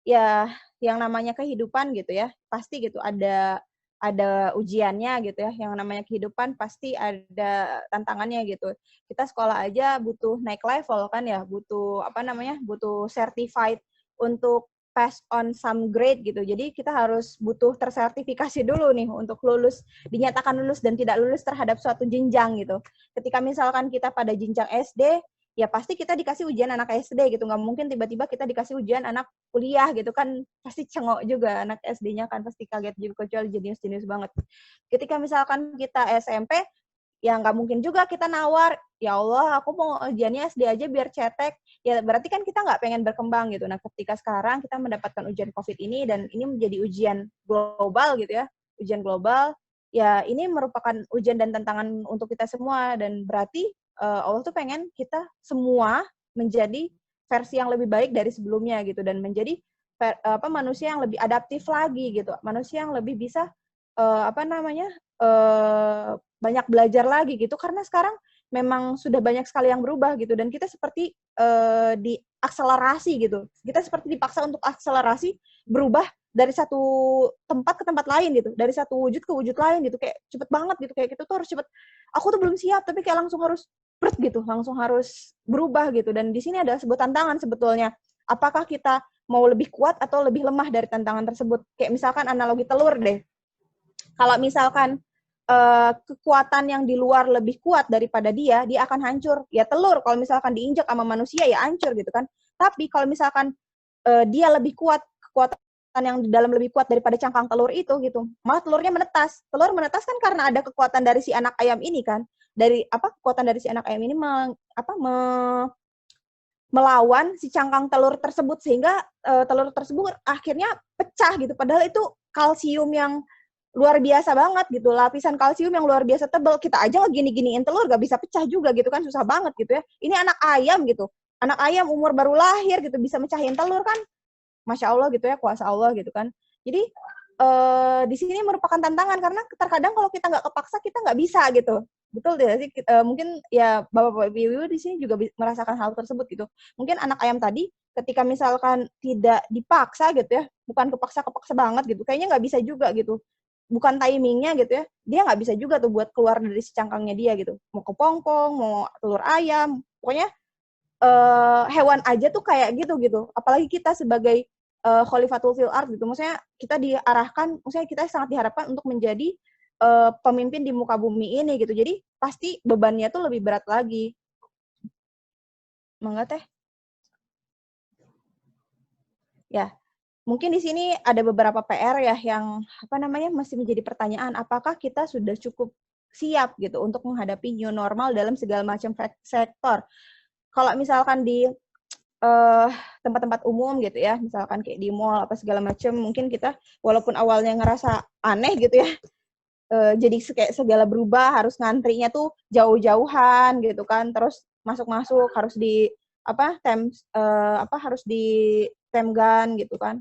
ya yang namanya kehidupan gitu ya, pasti gitu ada ujiannya gitu ya. Yang namanya kehidupan pasti ada tantangannya gitu. Kita sekolah aja butuh naik level kan ya, butuh butuh certified untuk pass on some grade gitu. Jadi kita harus butuh tersertifikasi dulu nih untuk lulus, dinyatakan lulus dan tidak lulus terhadap suatu jenjang gitu. Ketika misalkan kita pada jenjang SD, ya pasti kita dikasih ujian anak SD gitu. Nggak mungkin tiba-tiba kita dikasih ujian anak kuliah gitu kan. Pasti cengok juga anak SD-nya kan, pasti kaget juga, kecuali jenius-jenius banget. Ketika misalkan kita SMP, ya nggak mungkin juga kita nawar, ya Allah aku mau ujiannya SD aja biar cetek. Ya berarti kan kita nggak pengen berkembang gitu. Nah ketika sekarang kita mendapatkan ujian COVID ini, dan ini menjadi ujian global gitu ya, ujian global, ya ini merupakan ujian dan tantangan untuk kita semua, dan berarti Allah tuh pengen kita semua menjadi versi yang lebih baik dari sebelumnya gitu, dan menjadi manusia yang lebih adaptif lagi gitu, manusia yang lebih bisa apa namanya, banyak belajar lagi gitu, karena sekarang memang sudah banyak sekali yang berubah gitu, dan kita seperti diakselerasi gitu. Kita seperti dipaksa untuk akselerasi berubah dari satu tempat ke tempat lain gitu, dari satu wujud ke wujud lain gitu, kayak cepet banget gitu, kayak kita tuh harus cepet. Aku tuh belum siap, tapi kayak langsung harus gitu, langsung harus berubah gitu. Dan di sini ada sebuah tantangan sebetulnya. Apakah kita mau lebih kuat atau lebih lemah dari tantangan tersebut? Kayak misalkan analogi telur deh. Kalau misalkan kekuatan yang di luar lebih kuat daripada dia akan hancur. Ya telur, kalau misalkan diinjak sama manusia ya hancur gitu kan. Tapi kalau misalkan dia lebih kuat, kekuatan yang di dalam lebih kuat daripada cangkang telur itu gitu, malah telurnya menetas. Telur menetas kan karena ada kekuatan dari si anak ayam ini kan. Dari kekuatan dari si anak ayam ini melawan si cangkang telur tersebut, sehingga telur tersebut akhirnya pecah gitu. Padahal itu kalsium yang luar biasa banget gitu, lapisan kalsium yang luar biasa tebal. Kita aja ngegini-giniin telur gak bisa pecah juga gitu kan, susah banget gitu ya. Ini anak ayam gitu, anak ayam umur baru lahir gitu bisa mecahin telur kan, Masya Allah gitu ya, kuasa Allah gitu kan. Jadi di sini merupakan tantangan, karena terkadang kalau kita nggak kepaksa kita nggak bisa gitu. Betul tidak sih? Mungkin ya bapak-bapak ibu di sini juga merasakan hal tersebut gitu. Mungkin anak ayam tadi ketika misalkan tidak dipaksa gitu ya, bukan kepaksa banget gitu, kayaknya nggak bisa juga gitu. Bukan timingnya gitu ya, dia nggak bisa juga tuh buat keluar dari si cangkangnya dia gitu. Mau kepompong, mau telur ayam, pokoknya hewan aja tuh kayak gitu. Apalagi kita sebagai khalifatul fil ard gitu. Maksudnya kita diarahkan, maksudnya kita sangat diharapkan untuk menjadi pemimpin di muka bumi ini gitu. Jadi pasti bebannya tuh lebih berat lagi. Mangga teh. Ya, mungkin di sini ada beberapa PR ya yang masih menjadi pertanyaan, apakah kita sudah cukup siap gitu untuk menghadapi new normal dalam segala macam sektor. Kalau misalkan di tempat-tempat umum gitu ya, misalkan kayak di mall apa segala macam, mungkin kita walaupun awalnya ngerasa aneh gitu ya, jadi kayak segala berubah, harus ngantrinya tuh jauh-jauhan gitu kan, terus masuk-masuk harus di harus di temgan gitu kan,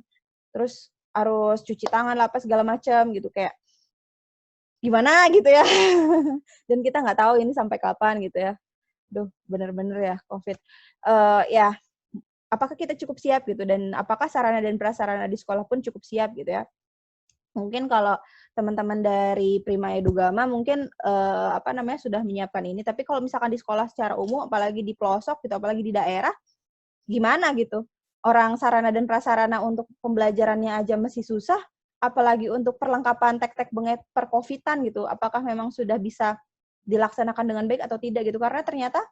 terus harus cuci tangan lah apa segala macam gitu, kayak gimana gitu ya. Dan kita nggak tahu ini sampai kapan gitu ya. Duh, bener-bener ya COVID. Ya, apakah kita cukup siap gitu, dan apakah sarana dan prasarana di sekolah pun cukup siap gitu ya. Mungkin kalau teman-teman dari Prima Edugama mungkin sudah menyiapkan ini, tapi kalau misalkan di sekolah secara umum, apalagi di pelosok gitu, apalagi di daerah, gimana gitu? Orang sarana dan prasarana untuk pembelajarannya aja masih susah, apalagi untuk perlengkapan tek-tek bengek per COVID-an gitu, apakah memang sudah bisa dilaksanakan dengan baik atau tidak gitu, karena ternyata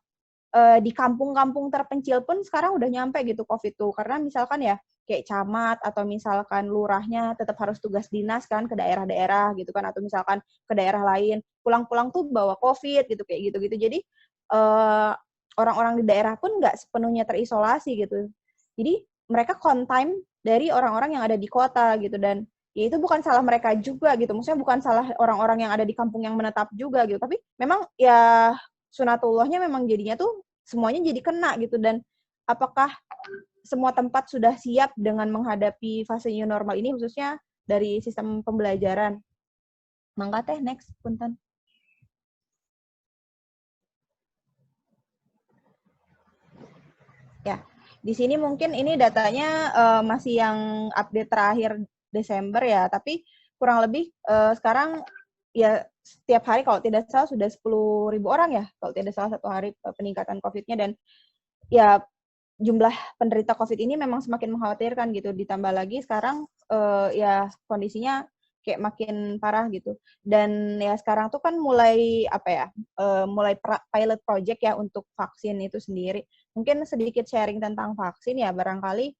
di kampung-kampung terpencil pun sekarang udah nyampe gitu COVID tuh. Karena misalkan ya kayak camat atau misalkan lurahnya tetap harus tugas dinas kan ke daerah-daerah gitu kan, atau misalkan ke daerah lain, pulang-pulang tuh bawa COVID gitu, kayak gitu-gitu. Jadi orang-orang di daerah pun nggak sepenuhnya terisolasi gitu. Jadi mereka contain dari orang-orang yang ada di kota gitu, dan ya itu bukan salah mereka juga gitu. Maksudnya bukan salah orang-orang yang ada di kampung yang menetap juga gitu. Tapi memang ya sunatullahnya memang jadinya tuh semuanya jadi kena gitu. Dan apakah semua tempat sudah siap dengan menghadapi fase new normal ini, khususnya dari sistem pembelajaran? Mangga teh, next, punten. Ya, di sini mungkin ini datanya masih yang update terakhir Desember ya, tapi kurang lebih sekarang ya setiap hari kalau tidak salah sudah 10.000 orang ya, kalau tidak salah satu hari peningkatan COVID-nya, dan ya jumlah penderita COVID ini memang semakin mengkhawatirkan gitu, ditambah lagi sekarang ya kondisinya kayak makin parah gitu. Dan ya sekarang tuh kan mulai mulai pilot project ya untuk vaksin itu sendiri. Mungkin sedikit sharing tentang vaksin ya, barangkali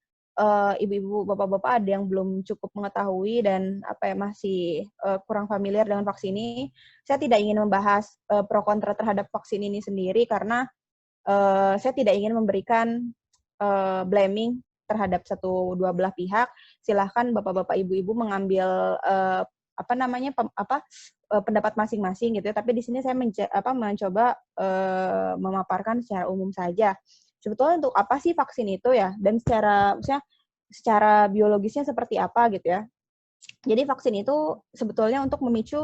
ibu-ibu, bapak-bapak ada yang belum cukup mengetahui dan masih kurang familiar dengan vaksin ini. Saya tidak ingin membahas pro kontra terhadap vaksin ini sendiri, karena saya tidak ingin memberikan blaming terhadap satu dua belah pihak. Silahkan bapak-bapak, ibu-ibu mengambil pendapat masing-masing gitu ya. Tapi di sini saya mencoba memaparkan secara umum saja. Sebetulnya untuk apa sih vaksin itu ya, dan secara biologisnya seperti apa gitu ya. Jadi vaksin itu sebetulnya untuk memicu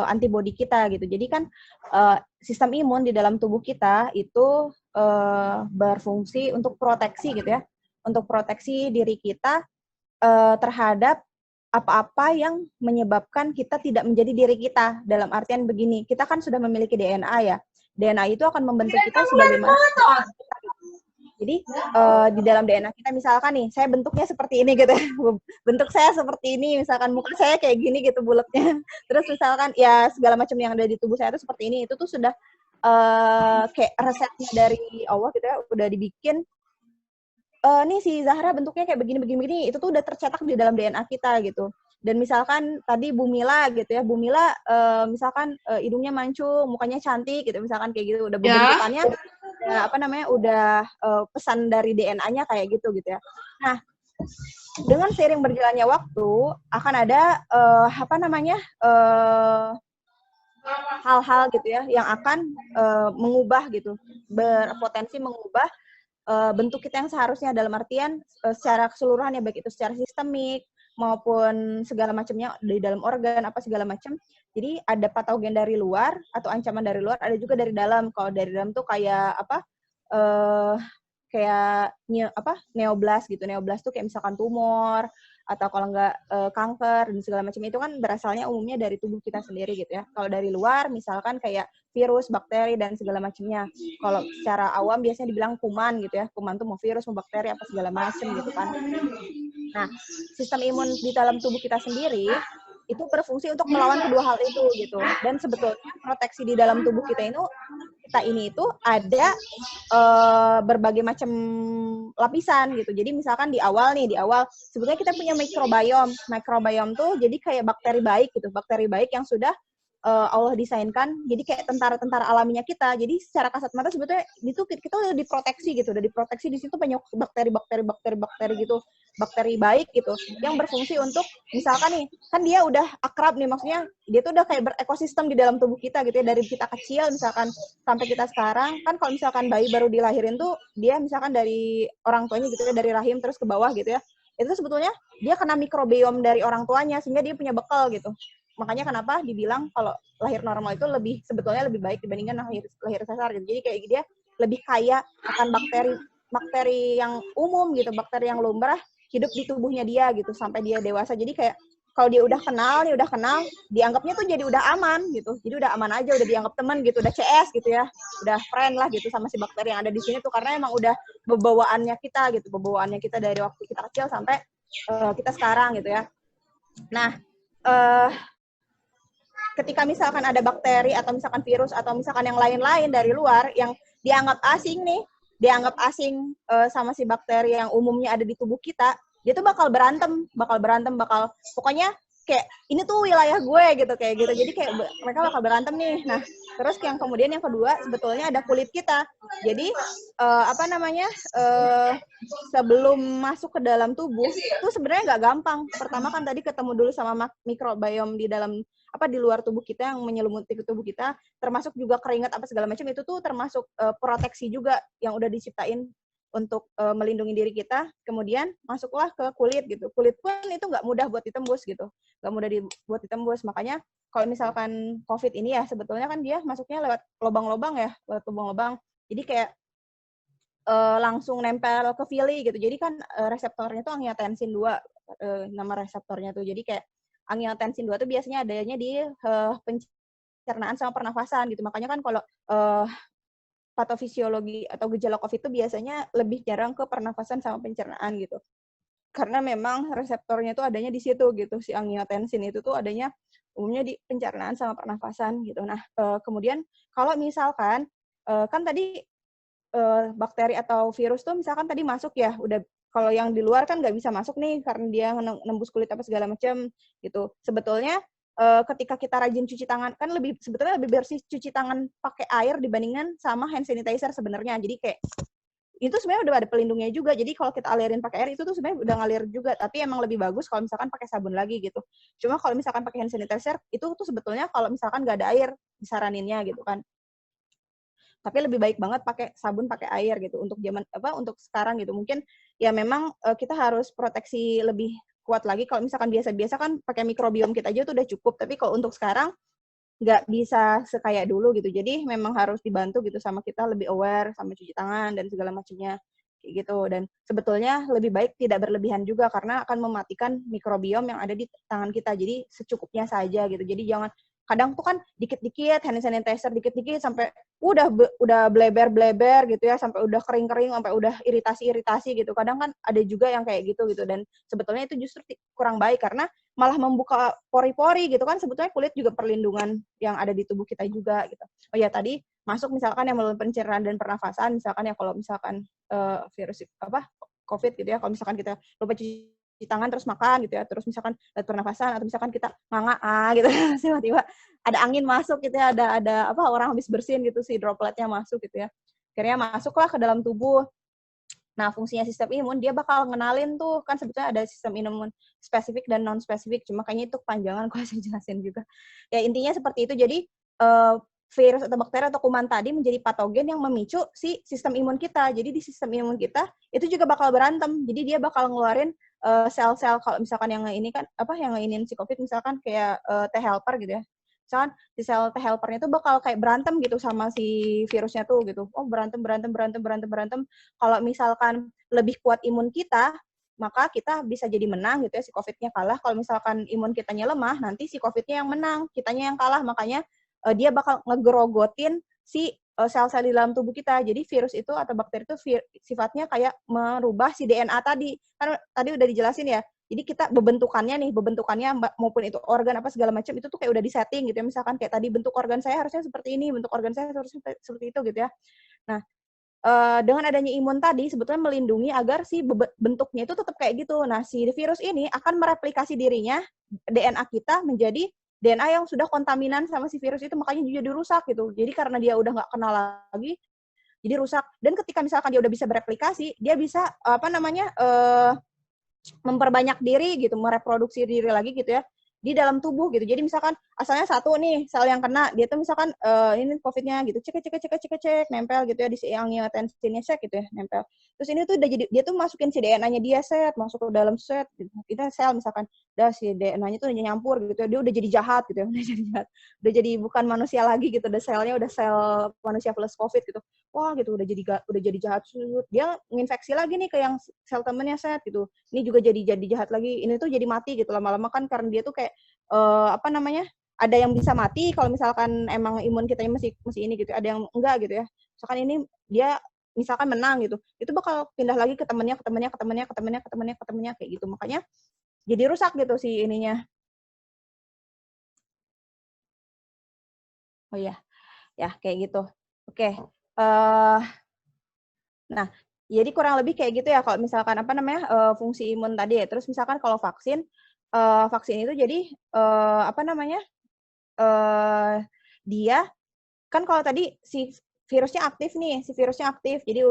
antibodi kita gitu. Jadi kan sistem imun di dalam tubuh kita itu berfungsi untuk proteksi gitu ya, untuk proteksi diri kita terhadap apa-apa yang menyebabkan kita tidak menjadi diri kita. Dalam artian begini, kita kan sudah memiliki DNA ya. DNA itu akan membentuk kita sebagaimana jadi di dalam DNA kita misalkan nih, saya bentuknya seperti ini gitu, bentuk saya seperti ini, misalkan muka saya kayak gini gitu bulatnya. Terus misalkan ya segala macam yang ada di tubuh saya itu seperti ini, itu tuh sudah kayak resepnya dari Allah gitu ya, udah dibikin. Nih si Zahra bentuknya kayak begini, itu tuh udah tercetak di dalam DNA kita gitu. Dan misalkan tadi Bu Mila gitu ya, Bu Mila misalkan hidungnya mancung, mukanya cantik gitu, misalkan kayak gitu, udah bentukannya udah pesan dari DNA-nya kayak gitu ya. Nah, dengan seiring berjalannya waktu akan ada hal-hal gitu ya yang akan mengubah gitu, berpotensi mengubah bentuk kita yang seharusnya, dalam artian secara keseluruhan ya, baik itu secara sistemik maupun segala macamnya di dalam organ apa segala macam. Jadi ada patogen dari luar atau ancaman dari luar, ada juga dari dalam. Kalau dari dalam tuh kayak neoblast gitu. Neoblast tuh kayak misalkan tumor atau kalau enggak kanker dan segala macam, itu kan berasalnya umumnya dari tubuh kita sendiri gitu ya. Kalau dari luar misalkan kayak virus, bakteri dan segala macamnya. Kalau secara awam biasanya dibilang kuman gitu ya. Kuman tuh mau virus, mau bakteri apa segala macam gitu kan. Nah, sistem imun di dalam tubuh kita sendiri itu berfungsi untuk melawan kedua hal itu gitu. Dan sebetulnya proteksi di dalam tubuh kita ini itu ada berbagai macam lapisan gitu. Jadi misalkan di awal sebetulnya kita punya mikrobiom. Mikrobiom tuh jadi kayak bakteri baik gitu. Bakteri baik yang sudah Allah desainkan, jadi kayak tentara-tentara alaminya kita. Jadi secara kasat mata sebetulnya itu kita udah diproteksi gitu, udah diproteksi di situ banyak bakteri gitu, bakteri baik gitu, yang berfungsi untuk misalkan nih, kan dia udah akrab nih, maksudnya dia tuh udah kayak berekosistem di dalam tubuh kita gitu ya, dari kita kecil misalkan sampai kita sekarang. Kan kalau misalkan bayi baru dilahirin tuh dia misalkan dari orang tuanya gitu ya, dari rahim terus ke bawah gitu ya, itu sebetulnya dia kena mikrobiom dari orang tuanya sehingga dia punya bekal gitu. Makanya kenapa dibilang kalau lahir normal itu sebetulnya lebih baik dibandingkan lahir sesar gitu. Jadi kayak dia lebih kaya akan bakteri yang umum gitu, bakteri yang lumrah hidup di tubuhnya dia gitu sampai dia dewasa. Jadi kayak kalau dia udah kenal, dianggapnya tuh jadi udah aman gitu. Jadi udah aman aja, udah dianggap teman gitu, udah CS gitu ya. Udah friend lah gitu sama si bakteri yang ada di sini tuh, karena emang udah bawaannya kita dari waktu kita kecil sampai kita sekarang gitu ya. Nah, ketika misalkan ada bakteri atau misalkan virus atau misalkan yang lain-lain dari luar yang dianggap asing sama si bakteri yang umumnya ada di tubuh kita, dia tuh bakal berantem, pokoknya kayak ini tuh wilayah gue gitu kayak gitu. Jadi kayak mereka bakal berantem nih. Nah, terus yang kemudian yang kedua sebetulnya ada kulit kita. Jadi sebelum masuk ke dalam tubuh itu sebenarnya nggak gampang. Pertama kan tadi ketemu dulu sama mikrobiom di dalam di luar tubuh kita yang menyelimuti tubuh kita, termasuk juga keringat apa segala macam, itu tuh termasuk proteksi juga yang udah diciptain untuk melindungi diri kita. Kemudian masuklah ke kulit gitu. Kulit pun itu nggak mudah buat ditembus gitu, buat ditembus. Makanya kalau misalkan COVID ini ya sebetulnya kan dia masuknya lewat lubang-lubang. Jadi kayak langsung nempel ke villi gitu. Jadi kan reseptornya tuh angiotensin 2 nama reseptornya tuh. Jadi kayak angiotensin 2 tuh biasanya adanya di pencernaan sama pernafasan gitu. Makanya kan kalau patofisiologi atau gejala COVID itu biasanya lebih jarang ke pernafasan sama pencernaan gitu. Karena memang reseptornya tuh adanya di situ gitu. Si angiotensin itu tuh adanya umumnya di pencernaan sama pernafasan gitu. Nah, kemudian kalau misalkan kan tadi bakteri atau virus tuh misalkan tadi masuk ya, udah kalau yang di luar kan nggak bisa masuk nih karena dia nembus kulit apa segala macam gitu. Sebetulnya ketika kita rajin cuci tangan kan sebetulnya lebih bersih cuci tangan pakai air dibandingkan sama hand sanitizer sebenarnya. Jadi kayak itu sebenarnya udah ada pelindungnya juga. Jadi kalau kita alirin pakai air itu tuh sebenarnya udah ngalir juga, tapi emang lebih bagus kalau misalkan pakai sabun lagi gitu. Cuma kalau misalkan pakai hand sanitizer itu tuh sebetulnya kalau misalkan nggak ada air disaraninnya gitu kan. Tapi lebih baik banget pakai sabun, pakai air gitu untuk sekarang gitu. Mungkin ya memang kita harus proteksi lebih kuat lagi. Kalau misalkan biasa-biasa kan pakai mikrobiom kita aja tuh udah cukup. Tapi kalau untuk sekarang nggak bisa sekaya dulu gitu. Jadi memang harus dibantu gitu sama kita lebih aware sama cuci tangan dan segala macamnya kayak gitu. Dan sebetulnya lebih baik tidak berlebihan juga karena akan mematikan mikrobiom yang ada di tangan kita. Jadi secukupnya saja gitu. Jadi jangan kadang tuh kan dikit-dikit hand sanitizer dikit-dikit sampai udah bleber-bleber gitu ya, sampai udah kering-kering, sampai udah iritasi-iritasi gitu. Kadang kan ada juga yang kayak gitu dan sebetulnya itu justru kurang baik karena malah membuka pori-pori gitu kan. Sebetulnya kulit juga perlindungan yang ada di tubuh kita juga gitu. Oh ya, tadi masuk misalkan yang melalui pencernaan dan pernafasan, misalkan ya kalau misalkan virus COVID gitu ya, kalau misalkan kita lupa cuci tangan terus makan gitu ya, terus misalkan pernafasan atau misalkan kita nganga gitu tiba-tiba ada angin masuk gitu ya, ada orang habis bersin gitu si dropletnya masuk gitu ya, akhirnya masuklah ke dalam tubuh. Nah, fungsinya sistem imun, dia bakal ngenalin tuh, kan sebetulnya ada sistem imun spesifik dan non-spesifik, cuma kayaknya itu kepanjangan kalau saya jelasin juga. Ya, intinya seperti itu. Jadi, virus atau bakteri atau kuman tadi menjadi patogen yang memicu si sistem imun kita. Jadi, di sistem imun kita, itu juga bakal berantem. Jadi, dia bakal ngeluarin sel-sel, kalau misalkan yang ini kan, yang ngeinin si COVID, misalkan kayak T helper gitu ya. Misalkan si sel T helpernya itu bakal kayak berantem gitu sama si virusnya tuh gitu. Oh, berantem. Kalau misalkan lebih kuat imun kita, maka kita bisa jadi menang gitu ya, si COVID-nya kalah. Kalau misalkan imun kitanya lemah, nanti si COVID-nya yang menang, kitanya yang kalah. Makanya dia bakal ngegerogotin si sel-sel di dalam tubuh kita. Jadi virus itu atau bakteri itu sifatnya kayak merubah si DNA tadi. Kan tadi udah dijelasin ya. Jadi kita bebentukannya maupun itu organ apa segala macam itu tuh kayak udah disetting gitu ya. Misalkan kayak tadi bentuk organ saya harusnya seperti ini, bentuk organ saya harusnya seperti itu gitu ya. Nah, dengan adanya imun tadi sebetulnya melindungi agar si bentuknya itu tetap kayak gitu. Nah, si virus ini akan mereplikasi dirinya, DNA kita menjadi DNA yang sudah kontaminan sama si virus itu, makanya jadi rusak gitu. Jadi karena dia udah nggak kenal lagi, jadi rusak. Dan ketika misalkan dia udah bisa bereplikasi, dia bisa memperbanyak diri gitu, mereproduksi diri lagi gitu ya di dalam tubuh gitu. Jadi misalkan asalnya satu nih sel yang kena, dia tuh misalkan ini COVID-nya gitu, cek nempel gitu ya di si angiotensinnya cek gitu ya, nempel. Terus ini tuh udah jadi dia tuh masukin si DNA-nya dia masuk ke dalam gitu. Kita sel misalkan si DNA-nya tuh udah nyampur gitu ya, dia udah jadi jahat gitu ya, udah jadi bukan manusia lagi gitu, udah selnya udah sel manusia plus COVID gitu. Wah gitu udah jadi jahat, dia nginfeksi lagi nih ke yang sel temennya gitu. Ini juga jadi jahat lagi, ini tuh jadi mati gitu lama-lama kan, karena dia tuh kayak ada yang bisa mati kalau misalkan emang imun kita masih ini gitu, ada yang enggak gitu ya. Misalkan ini dia misalkan menang gitu, itu bakal pindah lagi ke temennya kayak gitu. Makanya jadi rusak gitu si ininya. Oh iya, ya kayak gitu. Oke. Nah, jadi kurang lebih kayak gitu ya kalau misalkan fungsi imun tadi ya. Terus misalkan kalau vaksin itu jadi dia kan kalau tadi si virusnya aktif nih, jadi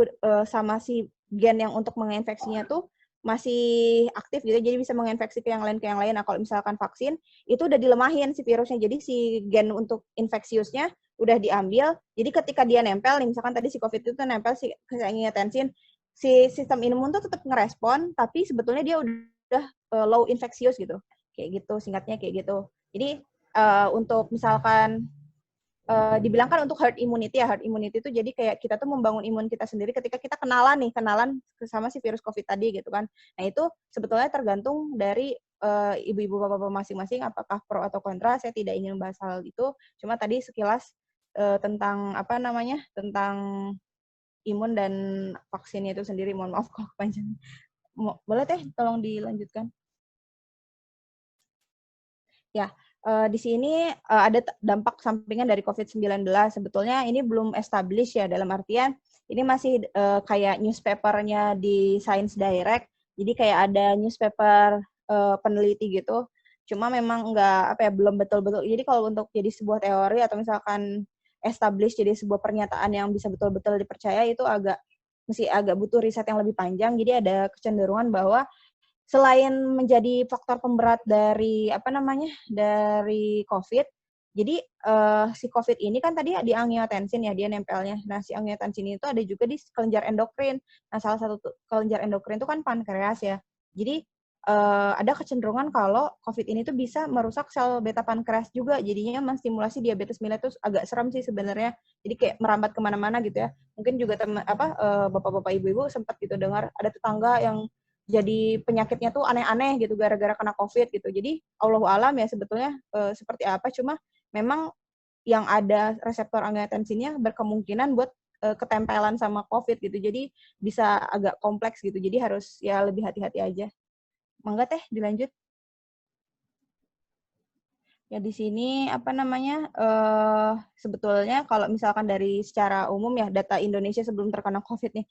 sama si gen yang untuk menginfeksinya tuh masih aktif gitu, jadi bisa menginfeksi ke yang lain. Nah, kalau misalkan vaksin, itu udah dilemahin si virusnya, jadi si gen untuk infeksiusnya udah diambil, jadi ketika dia nempel nih, misalkan tadi si COVID itu nempel si angiotensin, si sistem imun tuh tetap ngerespon, tapi sebetulnya dia udah low infeksius gitu, kayak gitu, singkatnya kayak gitu. Jadi untuk misalkan dibilang kan untuk herd immunity itu jadi kayak kita tuh membangun imun kita sendiri ketika kita kenalan sama si virus COVID tadi gitu kan. Nah itu sebetulnya tergantung dari ibu-ibu bapak-bapak masing-masing apakah pro atau kontra. Saya tidak ingin membahas hal itu, cuma tadi sekilas tentang tentang imun dan vaksinnya itu sendiri. Mohon maaf kalau kepanjangan. Boleh teh tolong dilanjutkan. Ya. Di sini ada dampak sampingan dari COVID-19. Sebetulnya ini belum established ya, dalam artian ini masih kayak newspapernya di Science Direct. Jadi kayak ada newspaper peneliti gitu. Cuma memang belum betul-betul. Jadi kalau untuk jadi sebuah teori atau misalkan establish jadi sebuah pernyataan yang bisa betul-betul dipercaya itu mesti agak butuh riset yang lebih panjang. Jadi ada kecenderungan bahwa selain menjadi faktor pemberat dari dari COVID, jadi si COVID ini kan tadi di angiotensin ya dia nempelnya. Nah si angiotensin itu ada juga di kelenjar endokrin. Nah salah satu kelenjar endokrin itu kan pankreas ya. Jadi ada kecenderungan kalau COVID ini tuh bisa merusak sel beta pankreas juga, jadinya menstimulasi diabetes mellitus. Agak serem sih sebenarnya, jadi kayak merambat kemana-mana gitu ya. Mungkin juga bapak-bapak ibu-ibu sempat gitu dengar ada tetangga yang jadi penyakitnya tuh aneh-aneh gitu gara-gara kena COVID gitu. Jadi Allahu alam ya sebetulnya seperti apa, cuma memang yang ada reseptor angiotensinnya berkemungkinan buat ketempelan sama COVID gitu. Jadi bisa agak kompleks gitu. Jadi harus ya lebih hati-hati aja. Mangga Teh, dilanjut. Ya di sini sebetulnya kalau misalkan dari secara umum ya data Indonesia sebelum terkena COVID nih,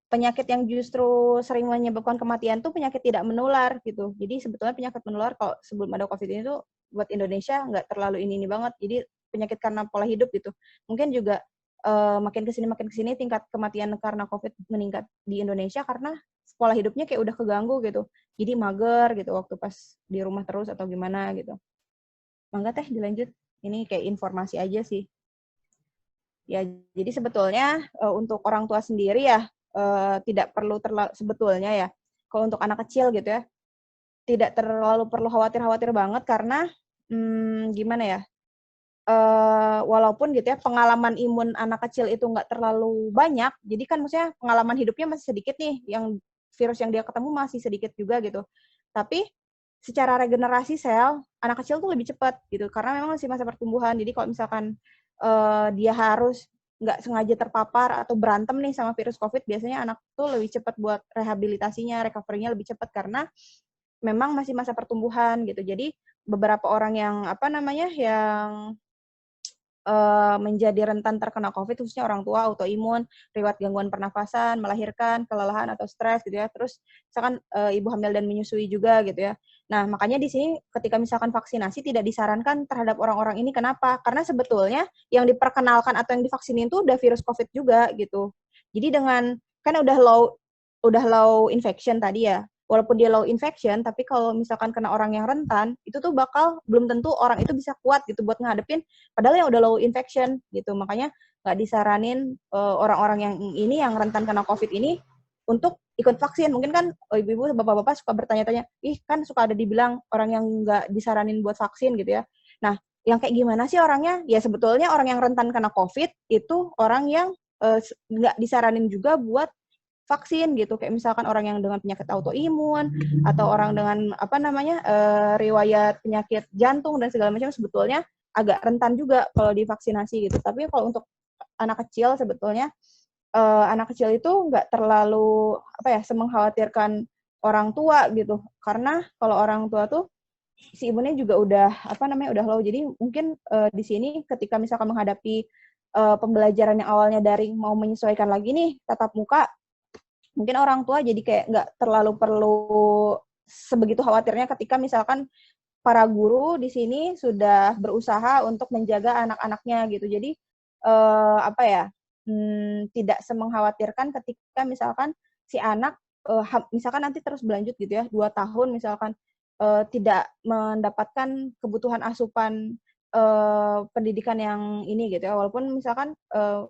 penyakit yang justru sering menyebabkan kematian tuh penyakit tidak menular gitu. Jadi sebetulnya penyakit menular kalau sebelum ada COVID ini tuh buat Indonesia nggak terlalu ini banget. Jadi penyakit karena pola hidup gitu. Mungkin juga makin kesini tingkat kematian karena COVID meningkat di Indonesia karena pola hidupnya kayak udah keganggu gitu. Jadi mager gitu waktu pas di rumah terus atau gimana gitu. Mangga Teh dilanjut. Ini kayak informasi aja sih. Ya, jadi sebetulnya untuk orang tua sendiri ya tidak perlu sebetulnya ya. Kalau untuk anak kecil gitu ya, tidak terlalu perlu khawatir banget karena gimana ya? Walaupun gitu ya pengalaman imun anak kecil itu nggak terlalu banyak, jadi kan maksudnya pengalaman hidupnya masih sedikit nih, yang virus yang dia ketemu masih sedikit juga gitu. Tapi secara regenerasi sel anak kecil tuh lebih cepat gitu karena memang masih masa pertumbuhan. Jadi kalau misalkan dia harus nggak sengaja terpapar atau berantem nih sama virus COVID, biasanya anak tuh lebih cepat buat rehabilitasinya, recovery-nya lebih cepat karena memang masih masa pertumbuhan gitu. Jadi beberapa orang yang yang menjadi rentan terkena COVID, khususnya orang tua, autoimun, riwayat gangguan pernafasan, melahirkan, kelelahan atau stres gitu ya. Terus misalkan ibu hamil dan menyusui juga gitu ya. Nah, makanya di sini ketika misalkan vaksinasi tidak disarankan terhadap orang-orang ini. Kenapa? Karena sebetulnya yang diperkenalkan atau yang divaksinin itu udah virus COVID juga gitu. Jadi dengan kan udah low infection tadi ya. Walaupun dia low infection, tapi kalau misalkan kena orang yang rentan, itu tuh belum tentu orang itu bisa kuat gitu buat ngadepin, padahal yang udah low infection gitu. Makanya nggak disaranin orang-orang yang rentan kena COVID ini untuk ikut vaksin. Mungkin kan ibu-ibu, bapak-bapak suka bertanya-tanya, kan suka ada dibilang orang yang nggak disaranin buat vaksin gitu ya. Nah, yang kayak gimana sih orangnya? Ya sebetulnya orang yang rentan kena COVID itu orang yang nggak disaranin juga buat vaksin gitu, kayak misalkan orang yang dengan penyakit autoimun atau orang dengan riwayat penyakit jantung dan segala macam sebetulnya agak rentan juga kalau divaksinasi gitu. Tapi kalau untuk anak kecil sebetulnya anak kecil itu nggak terlalu semengkhawatirkan orang tua gitu, karena kalau orang tua tuh si imunnya juga udah low. Jadi mungkin di sini ketika misalkan menghadapi pembelajaran yang awalnya daring mau menyesuaikan lagi nih tatap muka, mungkin orang tua jadi kayak nggak terlalu perlu sebegitu khawatirnya ketika misalkan para guru di sini sudah berusaha untuk menjaga anak-anaknya gitu. Jadi tidak semengkhawatirkan ketika misalkan si anak misalkan nanti terus berlanjut gitu ya 2 tahun misalkan tidak mendapatkan kebutuhan asupan pendidikan yang ini gitu ya, walaupun misalkan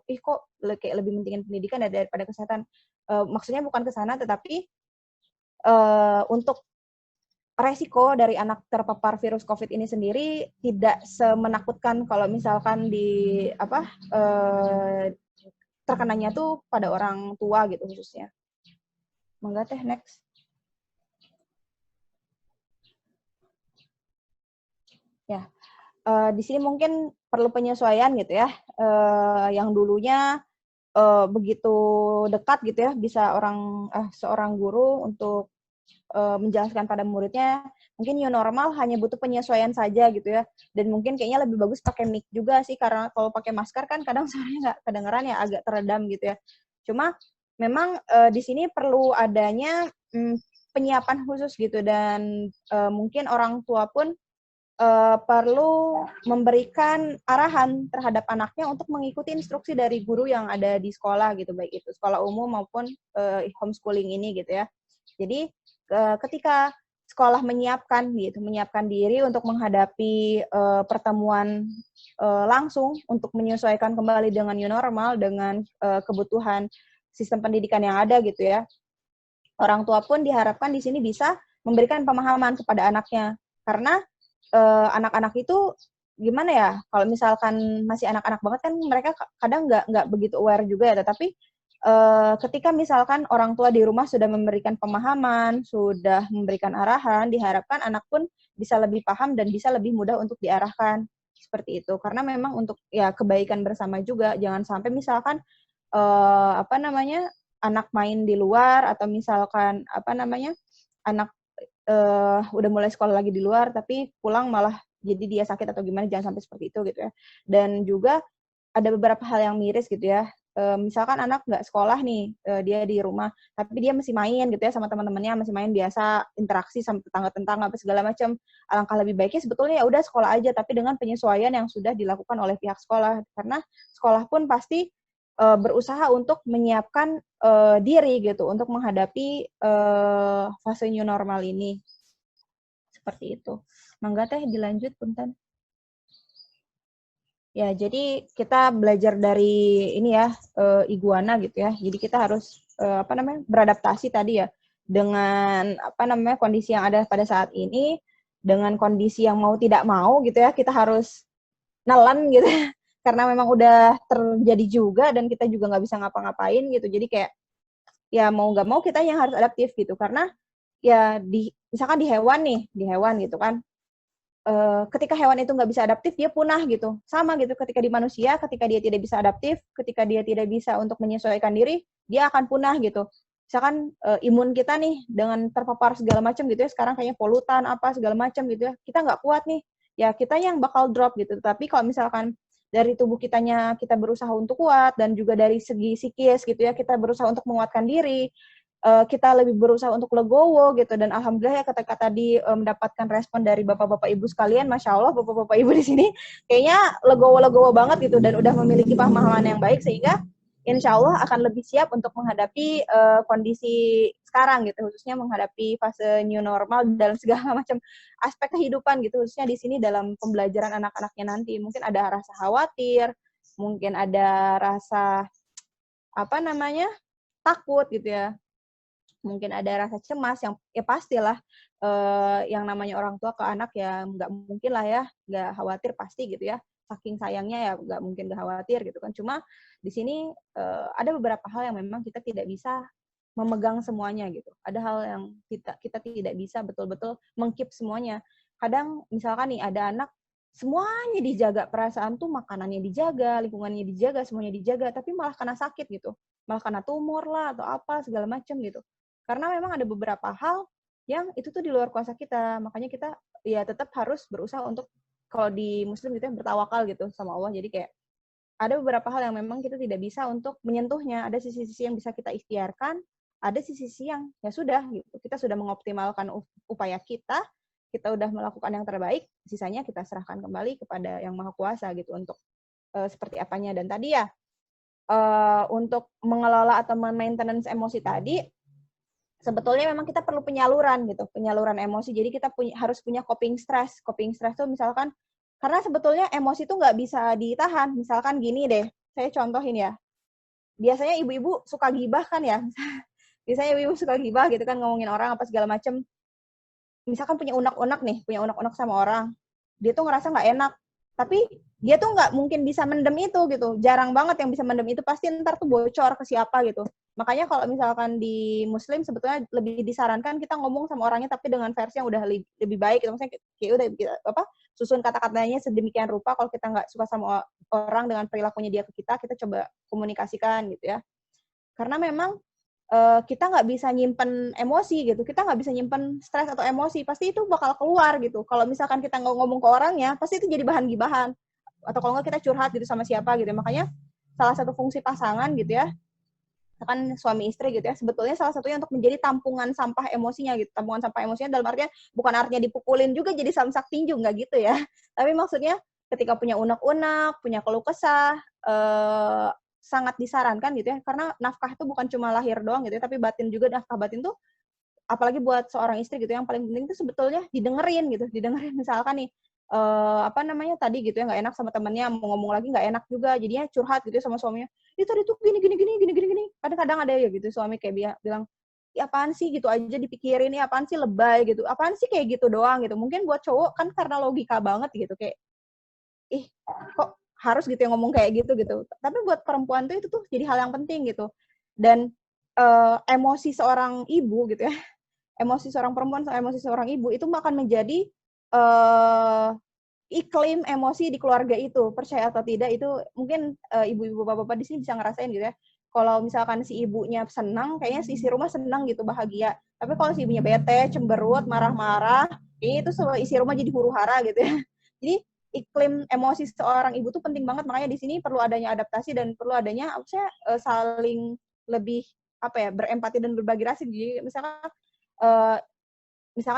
kok kayak lebih pentingin pendidikan daripada kesehatan. Maksudnya bukan ke sana, tetapi untuk resiko dari anak terpapar virus COVID ini sendiri tidak semenakutkan kalau misalkan terkenanya tuh pada orang tua gitu khususnya. Mangga Teh, next. Ya, di sini mungkin perlu penyesuaian gitu ya. Yang dulunya begitu dekat gitu ya, bisa seorang guru untuk menjelaskan pada muridnya, mungkin new normal hanya butuh penyesuaian saja gitu ya. Dan mungkin kayaknya lebih bagus pakai mic juga sih, karena kalau pakai masker kan kadang suaranya nggak kedengeran ya, agak teredam gitu ya. Cuma memang di sini perlu adanya penyiapan khusus gitu, dan mungkin orang tua pun perlu memberikan arahan terhadap anaknya untuk mengikuti instruksi dari guru yang ada di sekolah gitu, baik itu sekolah umum maupun homeschooling ini gitu ya. Jadi ketika sekolah menyiapkan diri untuk menghadapi pertemuan langsung untuk menyesuaikan kembali dengan new normal, dengan kebutuhan sistem pendidikan yang ada gitu ya. Orang tua pun diharapkan di sini bisa memberikan pemahaman kepada anaknya. Karena anak-anak itu gimana ya, kalau misalkan masih anak-anak banget kan mereka kadang nggak begitu aware juga ya, tetapi ketika misalkan orang tua di rumah sudah memberikan pemahaman, sudah memberikan arahan, diharapkan anak pun bisa lebih paham dan bisa lebih mudah untuk diarahkan seperti itu. Karena memang untuk ya kebaikan bersama juga, jangan sampai misalkan anak main di luar atau misalkan anak udah mulai sekolah lagi di luar tapi pulang malah jadi dia sakit atau gimana, jangan sampai seperti itu gitu ya. Dan juga ada beberapa hal yang miris gitu ya. Misalkan anak nggak sekolah nih, dia di rumah, tapi dia masih main gitu ya sama teman-temannya, masih main biasa, interaksi sama tetangga-tetangga apa segala macam. Alangkah lebih baiknya sebetulnya ya udah sekolah aja, tapi dengan penyesuaian yang sudah dilakukan oleh pihak sekolah. Karena sekolah pun pasti berusaha untuk menyiapkan diri gitu untuk menghadapi fase new normal ini. Seperti itu. Mangga teh dilanjut punten. Ya, jadi kita belajar dari ini ya, iguana gitu ya. Jadi kita harus beradaptasi tadi ya dengan kondisi yang ada pada saat ini, dengan kondisi yang mau tidak mau gitu ya, kita harus nelen gitu ya. Karena memang udah terjadi juga dan kita juga nggak bisa ngapa-ngapain gitu. Jadi kayak ya mau nggak mau kita yang harus adaptif gitu. Karena ya misalkan di hewan gitu kan. Ketika hewan itu nggak bisa adaptif, dia punah gitu. Sama gitu ketika di manusia, ketika dia tidak bisa adaptif, ketika dia tidak bisa untuk menyesuaikan diri, dia akan punah gitu. Misalkan imun kita nih dengan terpapar segala macam gitu ya, sekarang kayaknya polutan apa segala macam gitu ya, kita nggak kuat nih, ya kita yang bakal drop gitu. Tapi kalau misalkan dari tubuh kitanya kita berusaha untuk kuat, dan juga dari segi psikis gitu ya, kita berusaha untuk menguatkan diri, kita lebih berusaha untuk legowo gitu. Dan alhamdulillah ya ketika tadi mendapatkan respon dari bapak-bapak ibu sekalian, masya Allah bapak-bapak ibu di sini kayaknya legowo banget gitu dan udah memiliki pemahaman yang baik, sehingga insya Allah akan lebih siap untuk menghadapi kondisi sekarang gitu, khususnya menghadapi fase new normal dalam segala macam aspek kehidupan gitu, khususnya di sini dalam pembelajaran anak-anaknya nanti. Mungkin ada rasa khawatir, mungkin ada rasa takut gitu ya, mungkin ada rasa cemas yang ya pastilah yang namanya orang tua ke anak ya nggak mungkin lah ya nggak khawatir, pasti gitu ya, saking sayangnya ya nggak mungkin nggak khawatir gitu kan. Cuma di sini ada beberapa hal yang memang kita tidak bisa memegang semuanya gitu, ada hal yang kita tidak bisa betul-betul mengkeep semuanya. Kadang misalkan nih ada anak semuanya dijaga, perasaan tuh makanannya dijaga, lingkungannya dijaga, semuanya dijaga, tapi malah kena sakit gitu, malah kena tumor lah atau apa segala macam gitu. Karena memang ada beberapa hal yang itu tuh di luar kuasa kita. Makanya kita ya tetap harus berusaha untuk, kalau di Muslim gitu ya, bertawakal gitu sama Allah. Jadi kayak ada beberapa hal yang memang kita tidak bisa untuk menyentuhnya. Ada sisi-sisi yang bisa kita ikhtiarkan, ada sisi-sisi yang ya sudah gitu. Kita sudah mengoptimalkan upaya kita udah melakukan yang terbaik, sisanya kita serahkan kembali kepada Yang Maha Kuasa gitu untuk seperti apanya. Dan tadi ya untuk mengelola atau maintenance emosi tadi, sebetulnya memang kita perlu penyaluran gitu, penyaluran emosi. Jadi kita harus punya coping stress. Coping stress tuh misalkan, karena sebetulnya emosi tuh nggak bisa ditahan. Misalkan gini deh, saya contohin ya. Biasanya ibu-ibu suka gibah kan ya. Biasanya ibu-ibu suka gibah gitu kan, ngomongin orang apa segala macem. Misalkan punya unek-unek sama orang. Dia tuh ngerasa nggak enak. Tapi dia tuh nggak mungkin bisa mendem itu gitu. Jarang banget yang bisa mendem itu, pasti ntar tuh bocor ke siapa gitu. Makanya kalau misalkan di Muslim sebetulnya lebih disarankan kita ngomong sama orangnya tapi dengan versi yang udah lebih baik gitu. Maksudnya kayak udah susun kata-katanya sedemikian rupa, kalau kita nggak suka sama orang dengan perilakunya dia ke kita coba komunikasikan gitu ya. Karena memang kita nggak bisa nyimpen emosi gitu, kita nggak bisa nyimpen stres atau emosi, pasti itu bakal keluar gitu. Kalau misalkan kita nggak ngomong ke orangnya, pasti itu jadi bahan gibahan. Atau kalau nggak kita curhat gitu sama siapa gitu. Makanya salah satu fungsi pasangan gitu ya, kan suami istri gitu ya, sebetulnya salah satunya untuk menjadi tampungan sampah emosinya gitu. Tampungan sampah emosinya dalam artian bukan artinya dipukulin juga jadi samsak tinju, nggak gitu ya. Tapi maksudnya ketika punya unek-unek, punya keluh kesah, sangat disarankan gitu ya, karena nafkah itu bukan cuma lahir doang gitu ya, tapi batin juga. Nafkah batin tuh apalagi buat seorang istri gitu, yang paling penting itu sebetulnya didengerin gitu, didengerin. Misalkan nih tadi gitu ya nggak enak sama temannya, mau ngomong lagi nggak enak juga, jadinya curhat gitu ya sama suaminya, itu tadi tuh gini. Kadang-kadang ada ya gitu suami kayak dia bilang, "Ih, apaan sih gitu aja dipikirin, ih apaan sih lebay gitu, apaan sih kayak gitu doang gitu." Mungkin buat cowok kan karena logika banget gitu kayak, ih kok harus gitu yang ngomong kayak gitu. Tapi buat perempuan tuh itu tuh jadi hal yang penting gitu. Dan emosi seorang ibu gitu ya, emosi seorang perempuan sama emosi seorang ibu itu akan menjadi iklim emosi di keluarga itu, percaya atau tidak itu mungkin ibu-ibu bapak-bapak di sini bisa ngerasain gitu ya. Kalau misalkan si ibunya senang, kayaknya si rumah senang gitu, bahagia. Tapi kalau si ibunya bete, cemberut, marah-marah, itu isi rumah jadi huru-hara gitu ya. Jadi iklim emosi seorang ibu tuh penting banget, makanya di sini perlu adanya adaptasi dan perlu adanya saling lebih berempati dan berbagi rasa. Jadi misalkan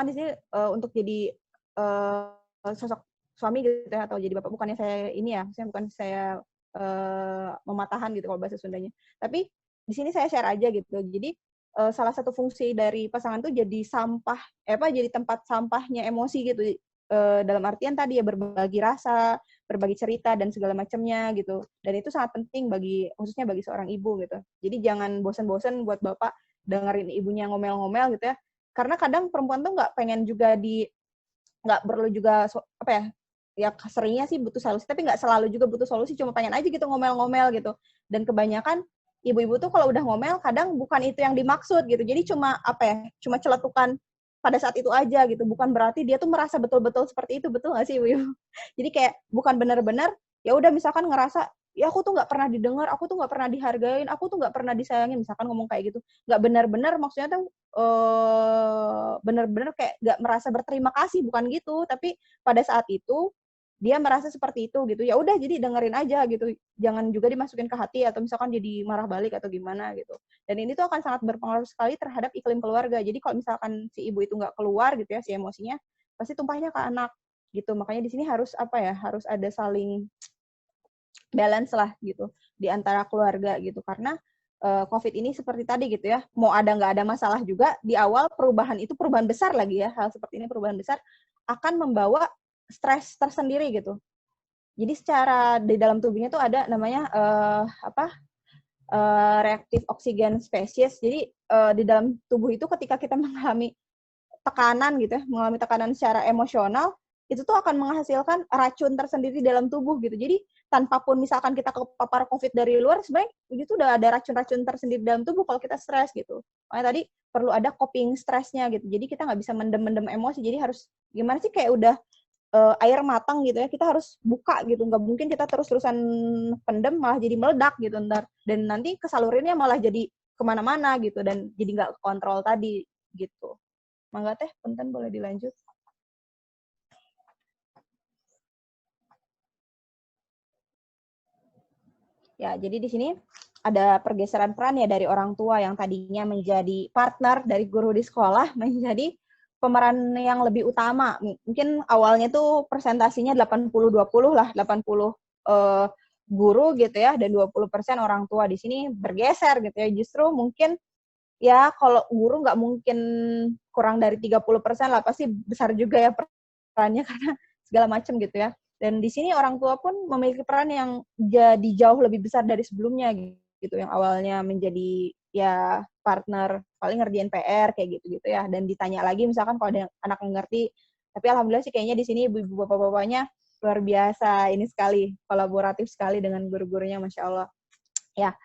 di sini untuk jadi sosok suami gitu ya, atau jadi bapak, bukannya saya ini ya, saya bukan saya mematahan gitu kalau bahasa Sundanya. Tapi di sini saya share aja gitu. Jadi salah satu fungsi dari pasangan tuh jadi jadi tempat sampahnya emosi gitu. Dalam artian tadi ya berbagi rasa, berbagi cerita dan segala macamnya gitu. Dan itu sangat penting khususnya bagi seorang ibu gitu. Jadi jangan bosan-bosan buat bapak dengerin ibunya ngomel-ngomel gitu ya. Karena kadang perempuan tuh nggak perlu juga ya seringnya sih butuh solusi, tapi nggak selalu juga butuh solusi, cuma pengen aja gitu ngomel-ngomel gitu. Dan kebanyakan ibu-ibu tuh kalau udah ngomel kadang bukan itu yang dimaksud gitu, jadi cuma cuma celetukan pada saat itu aja gitu, bukan berarti dia tuh merasa betul-betul seperti itu. Betul nggak sih ibu-ibu? Jadi kayak bukan benar-benar ya udah misalkan ngerasa ya aku tuh nggak pernah didengar, aku tuh nggak pernah dihargain, aku tuh nggak pernah disayangin, misalkan ngomong kayak gitu, nggak benar-benar maksudnya tuh benar-benar kayak nggak merasa berterima kasih, bukan gitu. Tapi pada saat itu dia merasa seperti itu gitu, ya udah jadi dengerin aja gitu, jangan juga dimasukin ke hati atau misalkan jadi marah balik atau gimana gitu. Dan ini tuh akan sangat berpengaruh sekali terhadap iklim keluarga. Jadi kalau misalkan si ibu itu nggak keluar gitu ya si emosinya, pasti tumpahnya ke anak gitu. Makanya di sini harus harus ada saling balance lah gitu di antara keluarga gitu, karena COVID ini seperti tadi gitu ya, mau ada nggak ada masalah juga di awal, perubahan besar lagi ya, hal seperti ini perubahan besar akan membawa stres tersendiri gitu. Jadi secara di dalam tubuhnya tuh ada namanya reaktif oksigen spesies. Jadi di dalam tubuh itu ketika kita mengalami tekanan gitu ya, mengalami tekanan secara emosional, itu tuh akan menghasilkan racun tersendiri dalam tubuh gitu. Jadi tanpa pun misalkan kita kepapar COVID dari luar, sebenarnya itu udah ada racun-racun tersendiri dalam tubuh kalau kita stres gitu. Makanya tadi perlu ada coping stresnya gitu. Jadi kita nggak bisa mendem-mendem emosi. Jadi harus gimana sih kayak udah air matang gitu ya, kita harus buka gitu. Nggak mungkin kita terus-terusan pendem malah jadi meledak gitu ntar. Dan nanti kesalurinnya malah jadi kemana-mana gitu dan jadi nggak kontrol tadi gitu. Mangga Teh, punten boleh dilanjut. Ya, jadi di sini ada pergeseran peran ya dari orang tua yang tadinya menjadi partner dari guru di sekolah menjadi pemeran yang lebih utama. Mungkin awalnya tuh presentasinya 80-20 lah, 80 guru gitu ya, dan 20% orang tua. Di sini bergeser gitu ya. Justru mungkin ya kalau guru nggak mungkin kurang dari 30% lah, pasti besar juga ya perannya karena segala macam gitu ya. Dan di sini orang tua pun memiliki peran yang jadi jauh lebih besar dari sebelumnya gitu. Yang awalnya menjadi ya partner paling ngerjain PR kayak gitu-gitu ya. Dan ditanya lagi misalkan kalau ada anak yang ngerti. Tapi alhamdulillah sih kayaknya di sini ibu-ibu bapak-bapaknya luar biasa ini sekali, kolaboratif sekali dengan guru-gurunya, Masya Allah. Ya,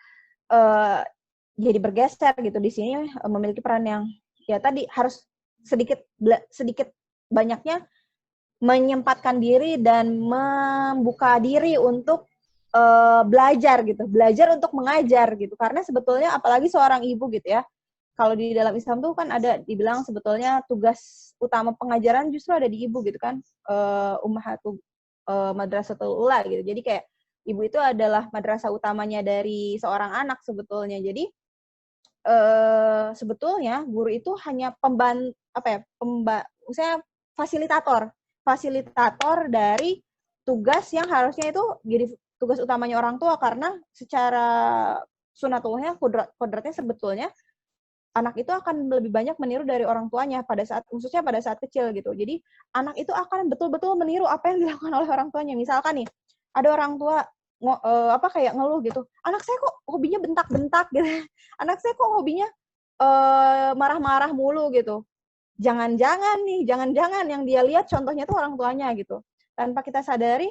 jadi bergeser gitu di sini memiliki peran yang ya tadi harus sedikit banyaknya menyempatkan diri dan membuka diri untuk belajar gitu, belajar untuk mengajar gitu. Karena sebetulnya apalagi seorang ibu gitu ya, kalau di dalam Islam tuh kan ada dibilang sebetulnya tugas utama pengajaran justru ada di ibu gitu kan, ummahatul madrasatul ula gitu. Jadi kayak ibu itu adalah madrasah utamanya dari seorang anak sebetulnya. Jadi sebetulnya guru itu hanya misalnya fasilitator dari tugas yang harusnya itu jadi tugas utamanya orang tua, karena secara sunatullahnya kodratnya sebetulnya anak itu akan lebih banyak meniru dari orang tuanya khususnya pada saat kecil gitu. Jadi anak itu akan betul-betul meniru apa yang dilakukan oleh orang tuanya. Misalkan nih ada orang tua kayak ngeluh gitu, anak saya kok hobinya bentak-bentak gitu, anak saya kok hobinya marah-marah mulu gitu. Jangan-jangan yang dia lihat contohnya tuh orang tuanya gitu. Tanpa kita sadari,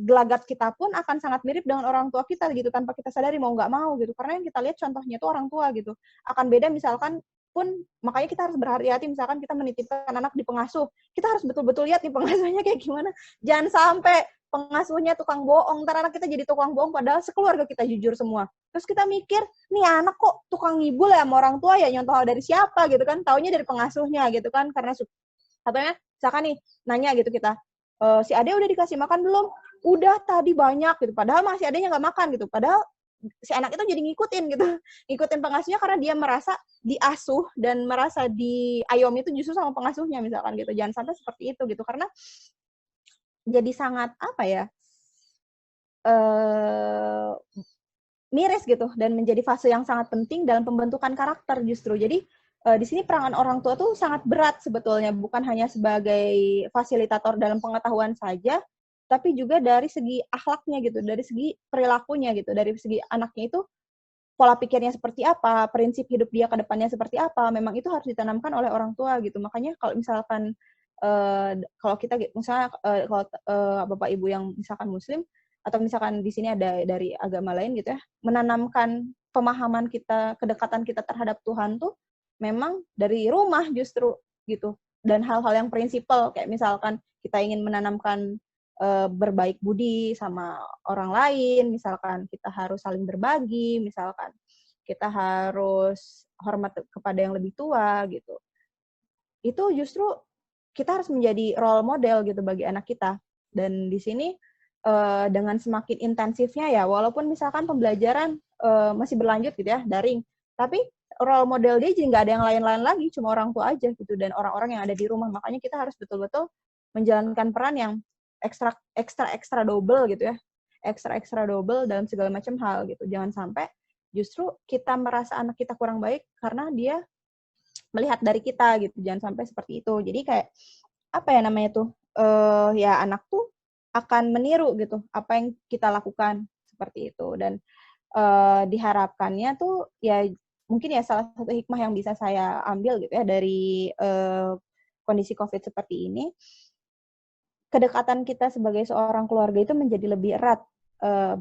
gelagat kita pun akan sangat mirip dengan orang tua kita gitu, tanpa kita sadari mau nggak mau gitu. Karena yang kita lihat contohnya itu orang tua gitu. Akan beda misalkan pun, makanya kita harus berhati-hati misalkan kita menitipkan anak di pengasuh. Kita harus betul-betul lihat nih pengasuhnya kayak gimana. Jangan sampai pengasuhnya tukang bohong, ntar anak kita jadi tukang bohong padahal sekeluarga kita jujur semua. Terus kita mikir, nih anak kok tukang ngibul ya sama orang tua ya, nyontoh dari siapa gitu kan, taunya dari pengasuhnya gitu kan, karena katanya misalkan nih nanya gitu kita, si Ade udah dikasih makan belum? Udah tadi banyak gitu, padahal masih adanya nggak makan gitu, padahal si anak itu jadi ngikutin gitu, ngikutin pengasuhnya karena dia merasa diasuh dan merasa diayomi itu justru sama pengasuhnya misalkan gitu. Jangan sampai seperti itu gitu, karena jadi sangat apa ya, miris gitu dan menjadi fase yang sangat penting dalam pembentukan karakter justru. Jadi di sini peran orang tua tuh sangat berat sebetulnya, bukan hanya sebagai fasilitator dalam pengetahuan saja, tapi juga dari segi akhlaknya gitu, dari segi perilakunya gitu, dari segi anaknya itu pola pikirnya seperti apa, prinsip hidup dia ke depannya seperti apa, memang itu harus ditanamkan oleh orang tua gitu. Makanya kalau misalkan kalau kita misalnya kalau Bapak Ibu yang misalkan Muslim atau misalkan di sini ada dari agama lain gitu ya, menanamkan pemahaman kita, kedekatan kita terhadap Tuhan tuh memang dari rumah justru gitu. Dan hal-hal yang prinsipal kayak misalkan kita ingin menanamkan berbaik budi sama orang lain, misalkan kita harus saling berbagi, misalkan kita harus hormat kepada yang lebih tua gitu. Itu justru kita harus menjadi role model gitu bagi anak kita. Dan di sini dengan semakin intensifnya ya, walaupun misalkan pembelajaran masih berlanjut gitu ya, daring, tapi role model dia jadi nggak ada yang lain-lain lagi, cuma orang tua aja gitu, dan orang-orang yang ada di rumah. Makanya kita harus betul-betul menjalankan peran yang ekstra double gitu ya, ekstra double dalam segala macam hal gitu. Jangan sampai justru kita merasa anak kita kurang baik karena dia melihat dari kita gitu. Jangan sampai seperti itu. Jadi kayak apa ya namanya tuh, ya anak tuh akan meniru gitu apa yang kita lakukan seperti itu. Dan diharapkannya tuh ya mungkin ya salah satu hikmah yang bisa saya ambil gitu ya dari kondisi COVID seperti ini, kedekatan kita sebagai seorang keluarga itu menjadi lebih erat.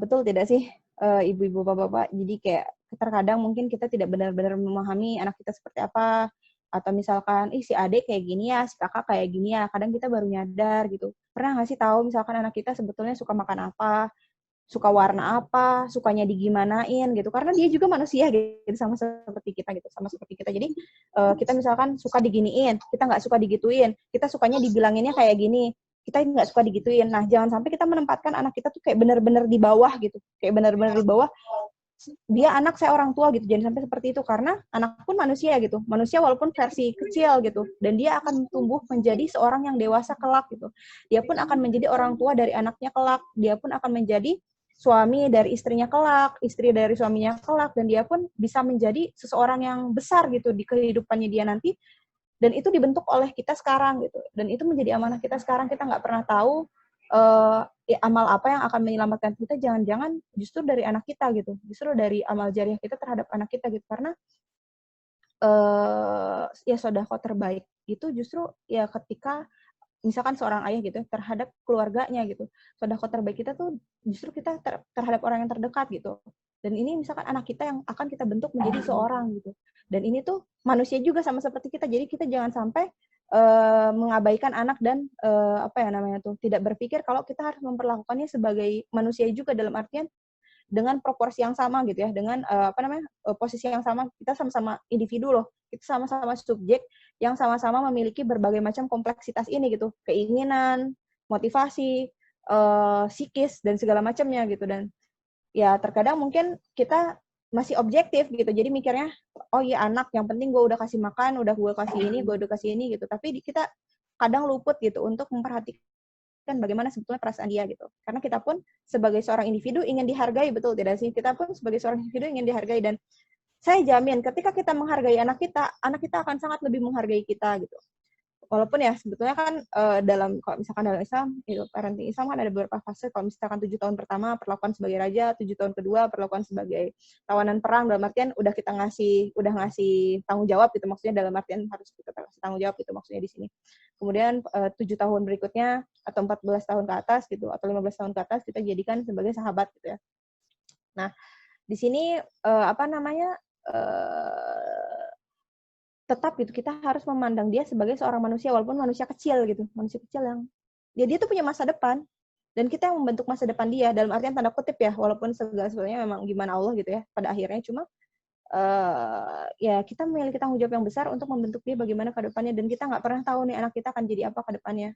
Betul tidak sih ibu-ibu, bapak-bapak? Jadi kayak terkadang mungkin kita tidak benar-benar memahami anak kita seperti apa, atau misalkan, si adik kayak gini ya, si kakak kayak gini ya, kadang kita baru nyadar gitu. Pernah nggak sih tahu misalkan anak kita sebetulnya suka makan apa, suka warna apa, sukanya digimanain gitu, karena dia juga manusia gitu, sama seperti kita gitu, sama seperti kita. Jadi kita misalkan suka diginiin, kita nggak suka digituin, kita sukanya dibilanginnya kayak gini, kita nggak suka digituin. Nah, jangan sampai kita menempatkan anak kita tuh kayak benar-benar di bawah gitu, kayak benar-benar di bawah, dia anak saya orang tua gitu. Jangan sampai seperti itu, karena anak pun manusia gitu, manusia walaupun versi kecil gitu, dan dia akan tumbuh menjadi seorang yang dewasa kelak gitu. Dia pun akan menjadi orang tua dari anaknya kelak, dia pun akan menjadi suami dari istrinya kelak, istri dari suaminya kelak, dan dia pun bisa menjadi seseorang yang besar gitu di kehidupannya dia nanti. Dan itu dibentuk oleh kita sekarang gitu, dan itu menjadi amanah kita sekarang. Kita nggak pernah tahu amal apa yang akan menyelamatkan kita, jangan-jangan justru dari anak kita gitu, justru dari amal jariah kita terhadap anak kita gitu. Karena ya sedekah terbaik itu justru ya ketika misalkan seorang ayah gitu terhadap keluarganya gitu, sedekah terbaik kita tuh justru kita terhadap orang yang terdekat gitu. Dan ini misalkan anak kita yang akan kita bentuk menjadi seorang gitu. Dan ini tuh manusia juga sama seperti kita. Jadi kita jangan sampai mengabaikan anak dan apa ya namanya tuh, tidak berpikir kalau kita harus memperlakukannya sebagai manusia juga, dalam artian dengan proporsi yang sama gitu ya, dengan posisi yang sama. Kita sama-sama individu loh, kita sama-sama subjek yang sama-sama memiliki berbagai macam kompleksitas ini gitu, keinginan, motivasi, psikis dan segala macamnya gitu. Dan ya terkadang mungkin kita masih objektif gitu, jadi mikirnya oh iya anak, yang penting gue udah kasih makan, udah gue kasih ini, gue udah kasih ini gitu. Tapi kita kadang luput gitu untuk memperhatikan bagaimana sebetulnya perasaan dia gitu. Karena kita pun sebagai seorang individu ingin dihargai, betul tidak sih? Kita pun sebagai seorang individu ingin dihargai, dan saya jamin ketika kita menghargai anak kita akan sangat lebih menghargai kita gitu. walaupun ya sebetulnya kan dalam kalau misalkan dalam Islam itu parenting Islam kan ada beberapa fase. Kalau misalkan 7 tahun pertama perlakuan sebagai raja, 7 tahun kedua perlakuan sebagai tawanan perang, dalam artian udah ngasih tanggung jawab gitu, maksudnya dalam artian harus kita kasih tanggung jawab gitu maksudnya di sini. Kemudian 7 tahun berikutnya atau 14 tahun ke atas gitu atau 15 tahun ke atas kita jadikan sebagai sahabat gitu ya. Nah, di sini tetap gitu kita harus memandang dia sebagai seorang manusia walaupun manusia kecil gitu, manusia kecil yang dia tuh punya masa depan dan kita yang membentuk masa depan dia dalam artian tanda kutip ya, walaupun segala sesuatunya memang gimana Allah gitu ya pada akhirnya, cuma ya kita memiliki tanggung jawab yang besar untuk membentuk dia bagaimana ke depannya, dan kita nggak pernah tahu nih anak kita akan jadi apa ke depannya.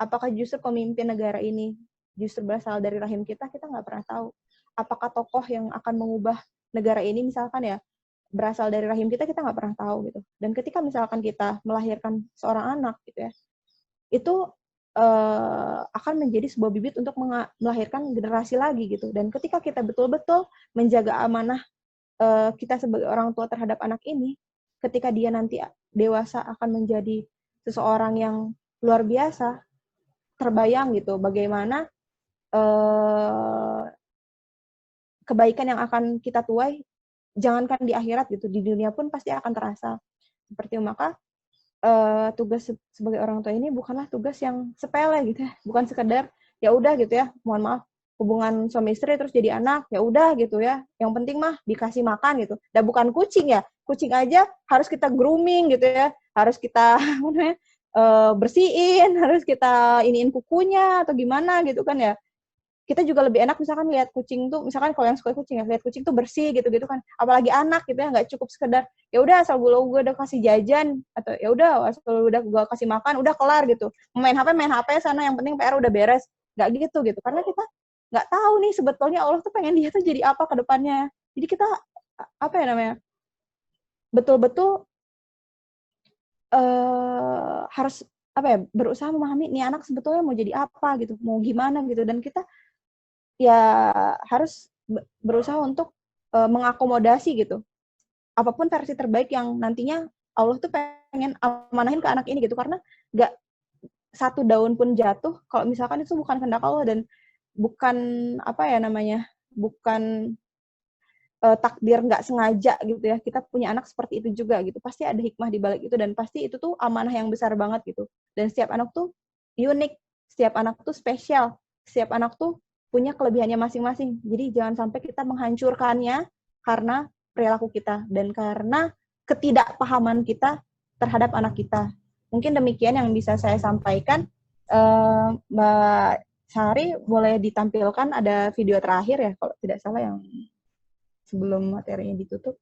Apakah justru pemimpin negara ini justru berasal dari rahim kita nggak pernah tahu. Apakah tokoh yang akan mengubah negara ini misalkan ya berasal dari rahim kita nggak pernah tahu gitu. Dan ketika misalkan kita melahirkan seorang anak gitu ya, itu akan menjadi sebuah bibit untuk melahirkan generasi lagi gitu. Dan ketika kita betul-betul menjaga amanah kita sebagai orang tua terhadap anak ini, ketika dia nanti dewasa akan menjadi seseorang yang luar biasa, terbayang gitu bagaimana kebaikan yang akan kita tuai, jangankan di akhirat gitu, di dunia pun pasti akan terasa. Seperti maka tugas sebagai orang tua ini bukanlah tugas yang sepele gitu ya, bukan sekedar ya udah gitu ya, mohon maaf hubungan suami istri terus jadi anak ya udah gitu ya, yang penting mah dikasih makan gitu. Dan bukan kucing ya, kucing aja harus kita grooming gitu ya, harus kita bersihin, harus kita iniin kukunya atau gimana gitu kan ya. Kita juga lebih enak misalkan lihat kucing tuh, misalkan kalau yang suka kucing ya, lihat kucing tuh bersih gitu-gitu kan. Apalagi anak gitu ya, nggak cukup sekedar ya udah asal gue udah kasih jajan atau ya udah asal udah gue kasih makan udah kelar gitu. Main HP sana, yang penting PR udah beres. Nggak gitu. Karena kita nggak tahu nih sebetulnya Allah tuh pengen dia tuh jadi apa ke depannya. Jadi kita apa ya namanya? Betul-betul harus apa ya, berusaha memahami nih anak sebetulnya mau jadi apa gitu, mau gimana gitu, dan kita ya harus berusaha untuk mengakomodasi gitu apapun versi terbaik yang nantinya Allah tuh pengen amanahin ke anak ini gitu, karena nggak satu daun pun jatuh kalau misalkan itu bukan kehendak Allah dan bukan apa ya namanya, bukan takdir nggak sengaja gitu ya. Kita punya anak seperti itu juga gitu, pasti ada hikmah di balik itu dan pasti itu tuh amanah yang besar banget gitu. Dan setiap anak tuh unik, setiap anak tuh spesial, setiap anak tuh punya kelebihannya masing-masing. Jadi jangan sampai kita menghancurkannya karena perilaku kita dan karena ketidakpahaman kita terhadap anak kita. Mungkin demikian yang bisa saya sampaikan. Mbak Sari boleh ditampilkan ada video terakhir ya kalau tidak salah yang sebelum materinya ditutup.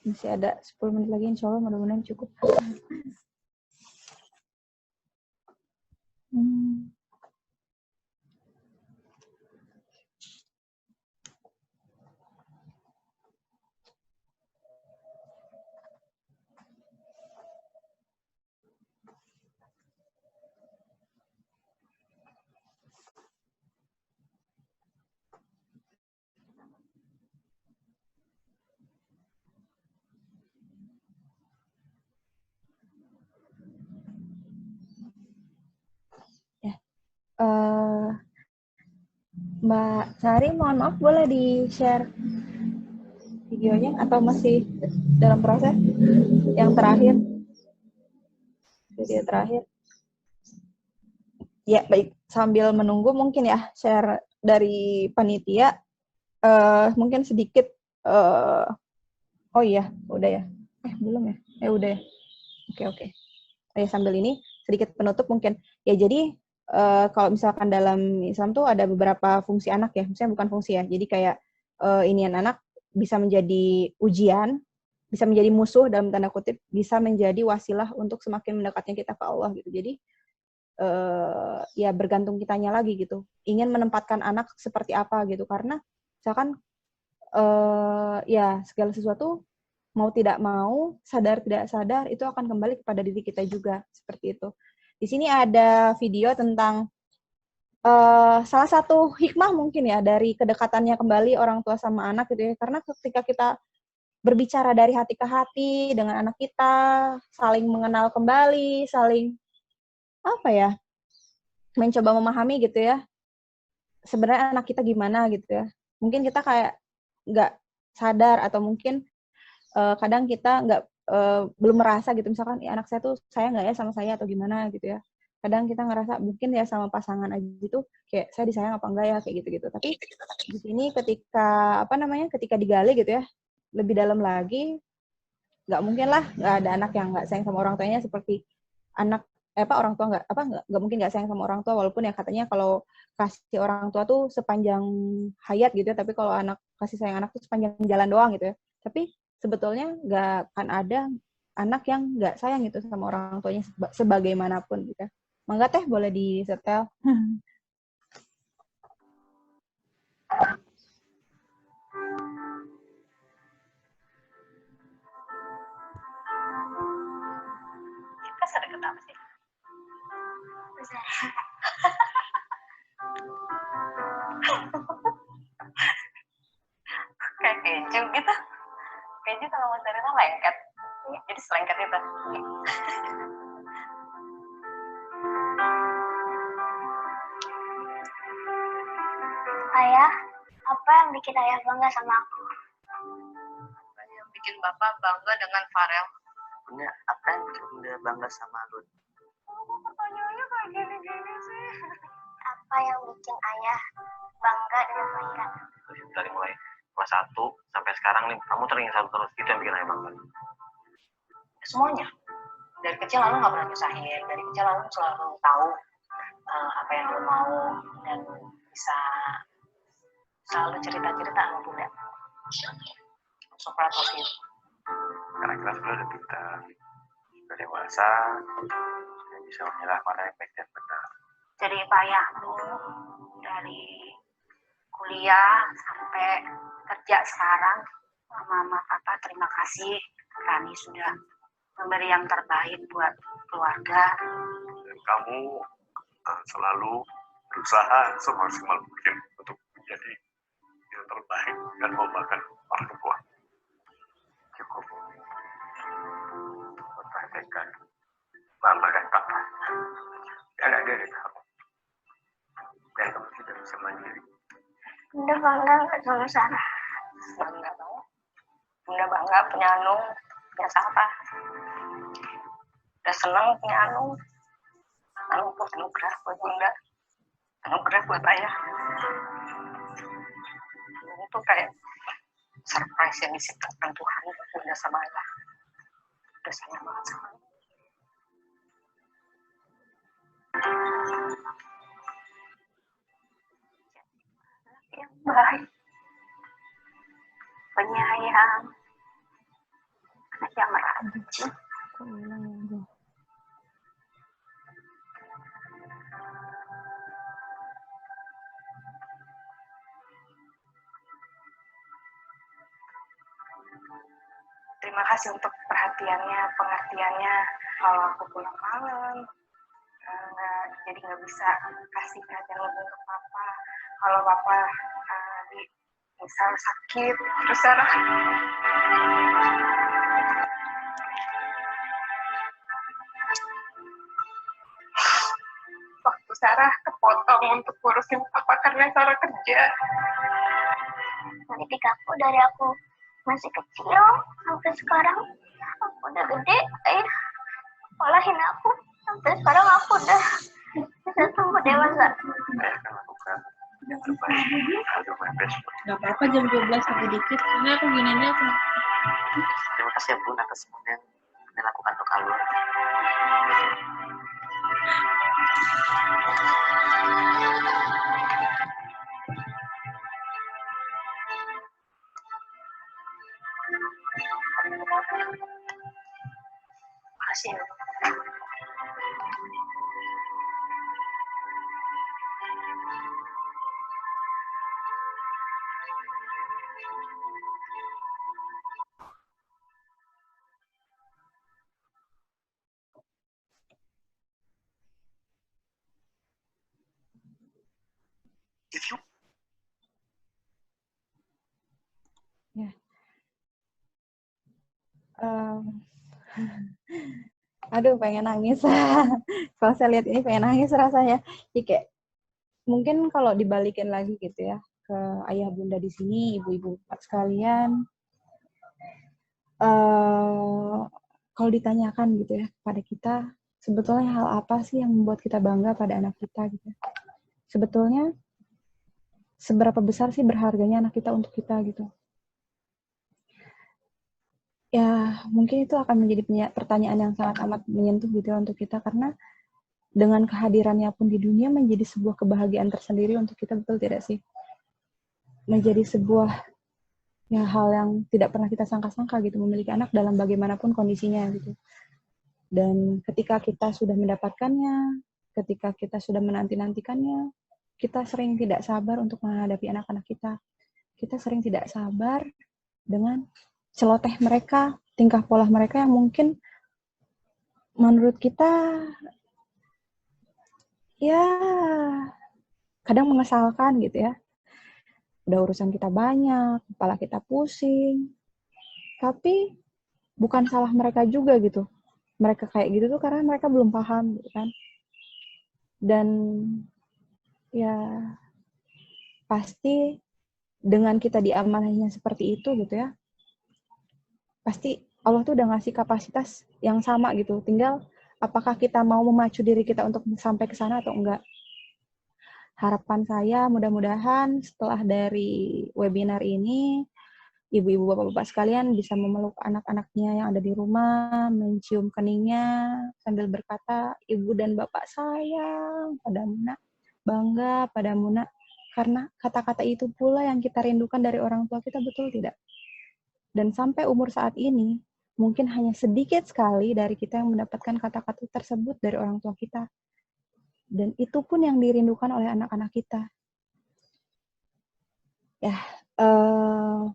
Masih ada 10 menit lagi, insya Allah mudah-mudahan cukup. Mbak Sari, mohon maaf boleh di-share videonya atau masih dalam proses yang terakhir? Video terakhir. Ya, baik. Sambil menunggu mungkin ya share dari panitia. Mungkin sedikit, oh iya, udah ya. Belum ya? Udah ya. Oke. Sambil ini sedikit penutup mungkin. Ya, jadi kalau misalkan dalam Islam tuh ada beberapa fungsi anak ya, misalnya bukan fungsi ya, jadi kayak inian anak bisa menjadi ujian, bisa menjadi musuh dalam tanda kutip, bisa menjadi wasilah untuk semakin mendekatnya kita ke Allah gitu. Jadi ya bergantung kitanya lagi gitu, ingin menempatkan anak seperti apa gitu, karena misalkan ya segala sesuatu mau tidak mau, sadar tidak sadar itu akan kembali kepada diri kita juga, seperti itu. Di sini ada video tentang salah satu hikmah mungkin ya dari kedekatannya kembali orang tua sama anak gitu ya. Karena ketika kita berbicara dari hati ke hati dengan anak kita, saling mengenal kembali, saling apa ya, mencoba memahami gitu ya, sebenarnya anak kita gimana gitu ya. Mungkin kita kayak nggak sadar atau mungkin kadang kita nggak belum merasa gitu, misalkan anak saya tuh sayang nggak ya sama saya atau gimana gitu ya. Kadang kita ngerasa mungkin ya sama pasangan aja gitu kayak saya disayang apa enggak ya kayak gitu-gitu. Tapi di sini ketika digali gitu ya lebih dalam lagi, nggak mungkin lah nggak ada anak yang nggak sayang sama orang tuanya seperti anak orang tua nggak mungkin nggak sayang sama orang tua, walaupun ya katanya kalau kasih orang tua tuh sepanjang hayat gitu ya, tapi kalau anak kasih sayang anak tuh sepanjang jalan doang gitu ya. Tapi sebetulnya nggak akan ada anak yang nggak sayang gitu sama orang tuanya sebagaimanapun gitu ya. Mangga Teh boleh disetel. Kita sedekat apa sih? Kayak keju gitu. Keju kalau mozzarella lengket. Jadi selengket itu. Ayah, apa yang bikin ayah bangga sama aku? Yang bikin bapak bangga dengan Farel. Bunda, apa yang bikin Bunda bangga sama Lun? Pertanyaannya kayak gini-gini sih. Apa yang bikin ayah bangga dengan Maira? Dari mulai kelas 1 sampai sekarang nih, kamu teringat terus itu yang bikin ayah bangga. Semuanya. Dari kecil lalu nggak pernah nyusahin. Dari kecil lalu selalu tahu apa yang lo mau dan bisa selalu cerita-cerita sama bunda. So proud of you. Karena kita sudah udah pintar, sudah dewasa, sudah bisa memilah mana yang baik dan benar. Jadi Pak Ayahmu dari kuliah sampai kerja sekarang, Mama Papa terima kasih. Kami sudah memberi yang terbaik buat keluarga. Dan kamu selalu berusaha semaksimal mungkin untuk menjadi yang terbaik dan membanggakan orang tua. Cukup memperhatikan mama dan papa dan adik kamu. Dan kamu sudah bisa mandiri. Bunda bangga nggak sama Sarah? Bangga banget. Bunda bangga punya Anung, punya Sarah. Udah senang punya Anung. Anung pun anugerah buat Bunda. Anugerah buat Ayah. Itu kayak surprise yang diciptakan Tuhan buat Bunda sama Ayah. Udah sayang banget sama Ayah. Yang baik, penyayang, anak yang rajin. Terima kasih untuk perhatiannya, pengertiannya. Kalau aku pulang malam, jadi nggak bisa kasih perhatian lebih ke papa. Kalau papa misal sakit, terus Sarah waktu Sarah kepotong untuk ngurusin papa karena Sarah kerja. Didik aku dari aku masih kecil sampai sekarang aku udah gede, ayah olahin aku sampai sekarang aku udah bisa tumbuh dewasa. Saya akan lakukan yang terbaik. I'll do my best. Gak apa-apa jam 12 lebih dikit, karena aku gininya aku. Terima kasih ya Bun atas semua yang Anda lakukan untuk Alun. Makasih ya. If you Ya. Aduh, pengen nangis. Kalau saya lihat ini pengen nangis rasanya. Jadi kayak mungkin kalau dibalikin lagi gitu ya ke ayah bunda di sini, ibu-ibu sekalian, kalau ditanyakan gitu ya pada kita, sebetulnya hal apa sih yang membuat kita bangga pada anak kita gitu? Sebetulnya seberapa besar sih berharganya anak kita untuk kita gitu? Ya, mungkin itu akan menjadi pertanyaan yang sangat amat menyentuh gitu ya untuk kita, karena dengan kehadirannya pun di dunia menjadi sebuah kebahagiaan tersendiri untuk kita, betul tidak sih? Menjadi sebuah ya hal yang tidak pernah kita sangka-sangka gitu, memiliki anak dalam bagaimanapun kondisinya gitu. Dan ketika kita sudah mendapatkannya, ketika kita sudah menanti-nantikannya, kita sering tidak sabar untuk menghadapi anak-anak kita. Kita sering tidak sabar dengan celoteh mereka, tingkah pola mereka yang mungkin menurut kita ya kadang mengesalkan gitu ya. Udah urusan kita banyak, kepala kita pusing, tapi bukan salah mereka juga gitu. Mereka kayak gitu tuh karena mereka belum paham gitu kan. Dan ya pasti dengan kita diamanahinya seperti itu gitu ya, pasti Allah tuh udah ngasih kapasitas yang sama gitu. Tinggal apakah kita mau memacu diri kita untuk sampai ke sana atau enggak. Harapan saya mudah-mudahan setelah dari webinar ini, ibu-ibu, bapak-bapak sekalian bisa memeluk anak-anaknya yang ada di rumah, mencium keningnya sambil berkata, "Ibu dan bapak sayang padamu nak, bangga padamu nak." Karena kata-kata itu pula yang kita rindukan dari orang tua kita, betul tidak? Dan sampai umur saat ini, mungkin hanya sedikit sekali dari kita yang mendapatkan kata-kata tersebut dari orang tua kita. Dan itu pun yang dirindukan oleh anak-anak kita. Ya,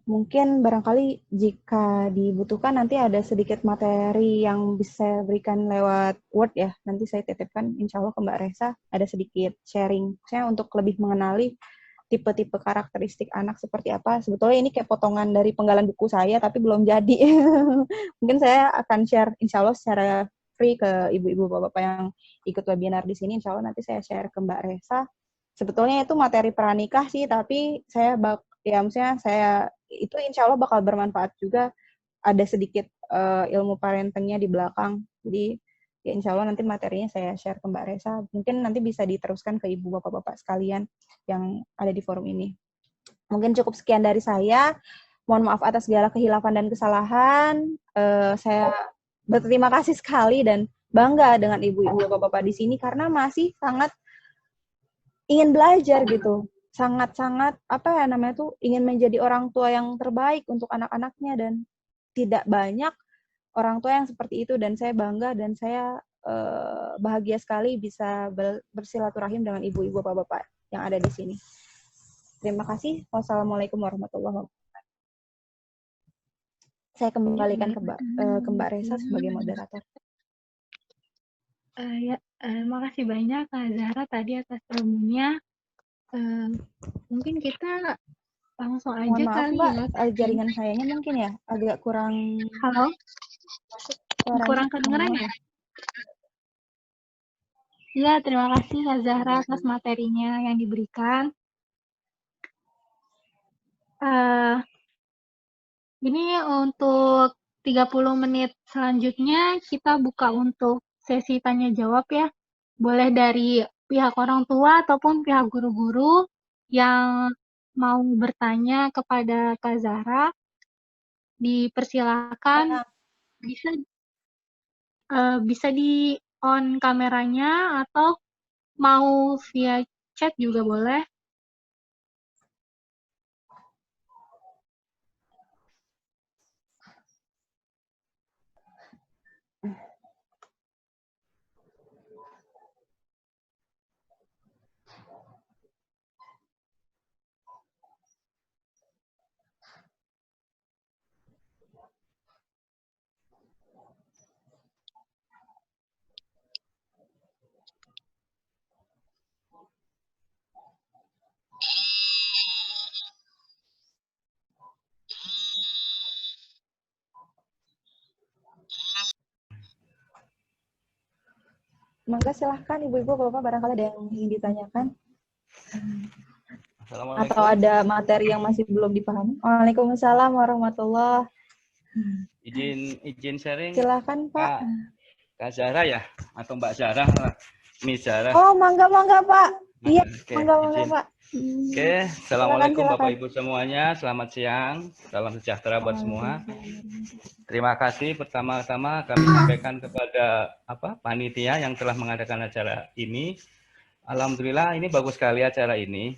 mungkin barangkali jika dibutuhkan nanti ada sedikit materi yang bisa saya berikan lewat Word ya. Nanti saya titipkan insya Allah ke Mbak Resa, ada sedikit sharing. Saya untuk lebih mengenali tipe-tipe karakteristik anak seperti apa. Sebetulnya ini kayak potongan dari penggalan buku saya, tapi belum jadi. Mungkin saya akan share insya Allah secara free ke ibu-ibu bapak-bapak yang ikut webinar di sini. Insya Allah nanti saya share ke Mbak Resa. Sebetulnya itu materi pranikah sih, tapi ya maksudnya saya itu insya Allah bakal bermanfaat juga. Ada sedikit ilmu parentingnya di belakang. Jadi ya insya Allah nanti materinya saya share ke Mbak Resa. Mungkin nanti bisa diteruskan ke ibu bapak-bapak sekalian yang ada di forum ini. Mungkin cukup sekian dari saya. Mohon maaf atas segala kehilafan dan kesalahan. Saya berterima kasih sekali dan bangga dengan ibu-ibu bapak-bapak di sini karena masih sangat ingin belajar gitu. Sangat-sangat apa ya namanya tuh ingin menjadi orang tua yang terbaik untuk anak-anaknya, dan tidak banyak orang tua yang seperti itu, dan saya bangga dan saya bahagia sekali bisa bersilaturahim dengan ibu-ibu bapak-bapak yang ada di sini. Terima kasih. Wassalamualaikum warahmatullahi wabarakatuh. Saya kembalikan ke Mbak Resa sebagai moderator. Makasih banyak Kak Zahra tadi atas ilmunya. Mungkin kita langsung aja Mohon maaf kali Mbak, ya. jaringan sayanya mungkin ya agak kurang. Halo? Suaranya. Kurang kedengeran ya? Ya, terima kasih Kak Zahra atas materinya yang diberikan. Ini untuk 30 menit selanjutnya kita buka untuk sesi tanya jawab ya. Boleh dari pihak orang tua ataupun pihak guru-guru yang mau bertanya kepada Kak Zahra. Dipersilakan, bisa di on kameranya atau mau via chat juga boleh. Mangga silahkan ibu-ibu, bapak barangkali ada yang ingin ditanyakan atau ada materi yang masih belum dipahami. Waalaikumsalam warahmatullahi. Izin sharing. Silahkan Pak. Kak Zara ya atau Mbak Zara? Miss Zara. Oh mangga Pak. Iya, mangga Pak. Oke, assalamualaikum silakan. Bapak Ibu semuanya, selamat siang, salam sejahtera buat semua. Terima kasih pertama-tama kami sampaikan kepada panitia yang telah mengadakan acara ini. Alhamdulillah ini bagus sekali acara ini.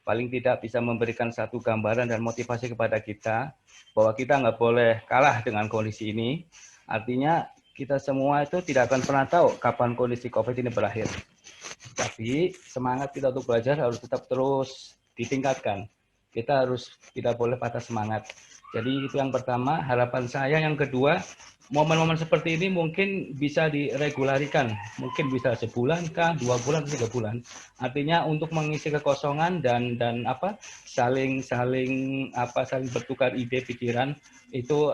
Paling tidak bisa memberikan satu gambaran dan motivasi kepada kita bahwa kita nggak boleh kalah dengan kondisi ini. Artinya kita semua itu tidak akan pernah tahu kapan kondisi COVID ini berakhir. Tapi semangat kita untuk belajar harus tetap terus ditingkatkan. Kita harus tidak boleh patah semangat. Jadi itu yang pertama, harapan saya. Yang kedua, momen-momen seperti ini mungkin bisa diregularikan. Mungkin bisa sebulan kah, 2 bulan, 3 bulan. Artinya untuk mengisi kekosongan dan saling bertukar ide, pikiran itu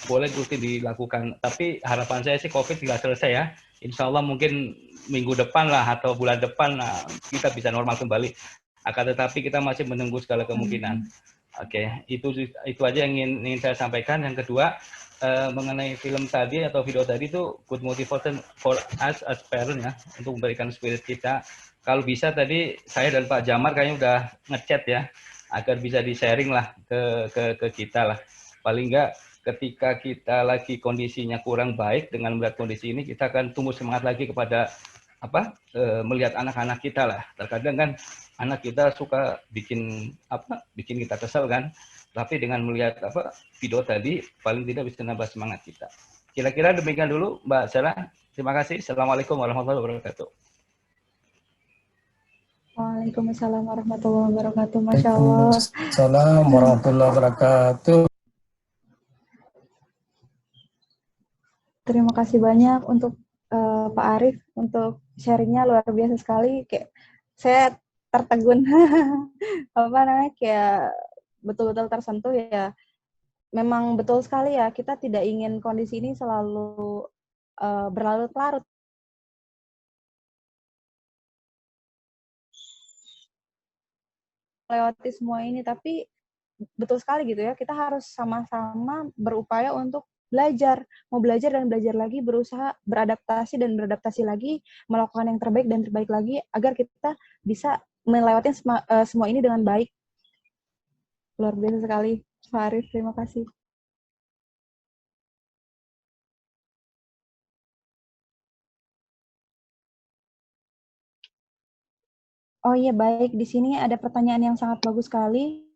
boleh rutin dilakukan. Tapi harapan saya sih COVID tidak selesai ya. Insya Allah mungkin minggu depan lah atau bulan depan kita bisa normal kembali. Akan tetapi kita masih menunggu segala kemungkinan. Oke, itu aja yang ingin saya sampaikan. Yang kedua, mengenai film tadi atau video tadi itu good motivation for us as parents ya, untuk memberikan spirit kita. Kalau bisa tadi saya dan Pak Jamar kayaknya udah ngechat ya, agar bisa di-sharing lah ke kita lah. Paling enggak ketika kita lagi kondisinya kurang baik, dengan melihat kondisi ini kita akan tumbuh semangat lagi kepada melihat anak-anak kita lah. Terkadang kan anak kita suka bikin kita kesel kan, tapi dengan melihat video tadi paling tidak bisa nambah semangat kita. Kira-kira demikian dulu Mbak Sarah. Terima kasih. Assalamualaikum warahmatullahi wabarakatuh. Waalaikumsalam warahmatullahi wabarakatuh. Masya Allah. Waalaikumsalam warahmatullahi wabarakatuh. Terima kasih banyak untuk Pak Arif untuk sharingnya, luar biasa sekali. Kayak saya tertegun kayak betul-betul tersentuh ya. Memang betul sekali ya, kita tidak ingin kondisi ini selalu berlarut-larut. Melewati semua ini, tapi betul sekali gitu ya, kita harus sama-sama berupaya untuk belajar, mau belajar dan belajar lagi, berusaha beradaptasi dan beradaptasi lagi, melakukan yang terbaik dan terbaik lagi, agar kita bisa melewati semua ini dengan baik. Luar biasa sekali, Pak Arif, terima kasih. Oh iya, baik, di sini ada pertanyaan yang sangat bagus sekali.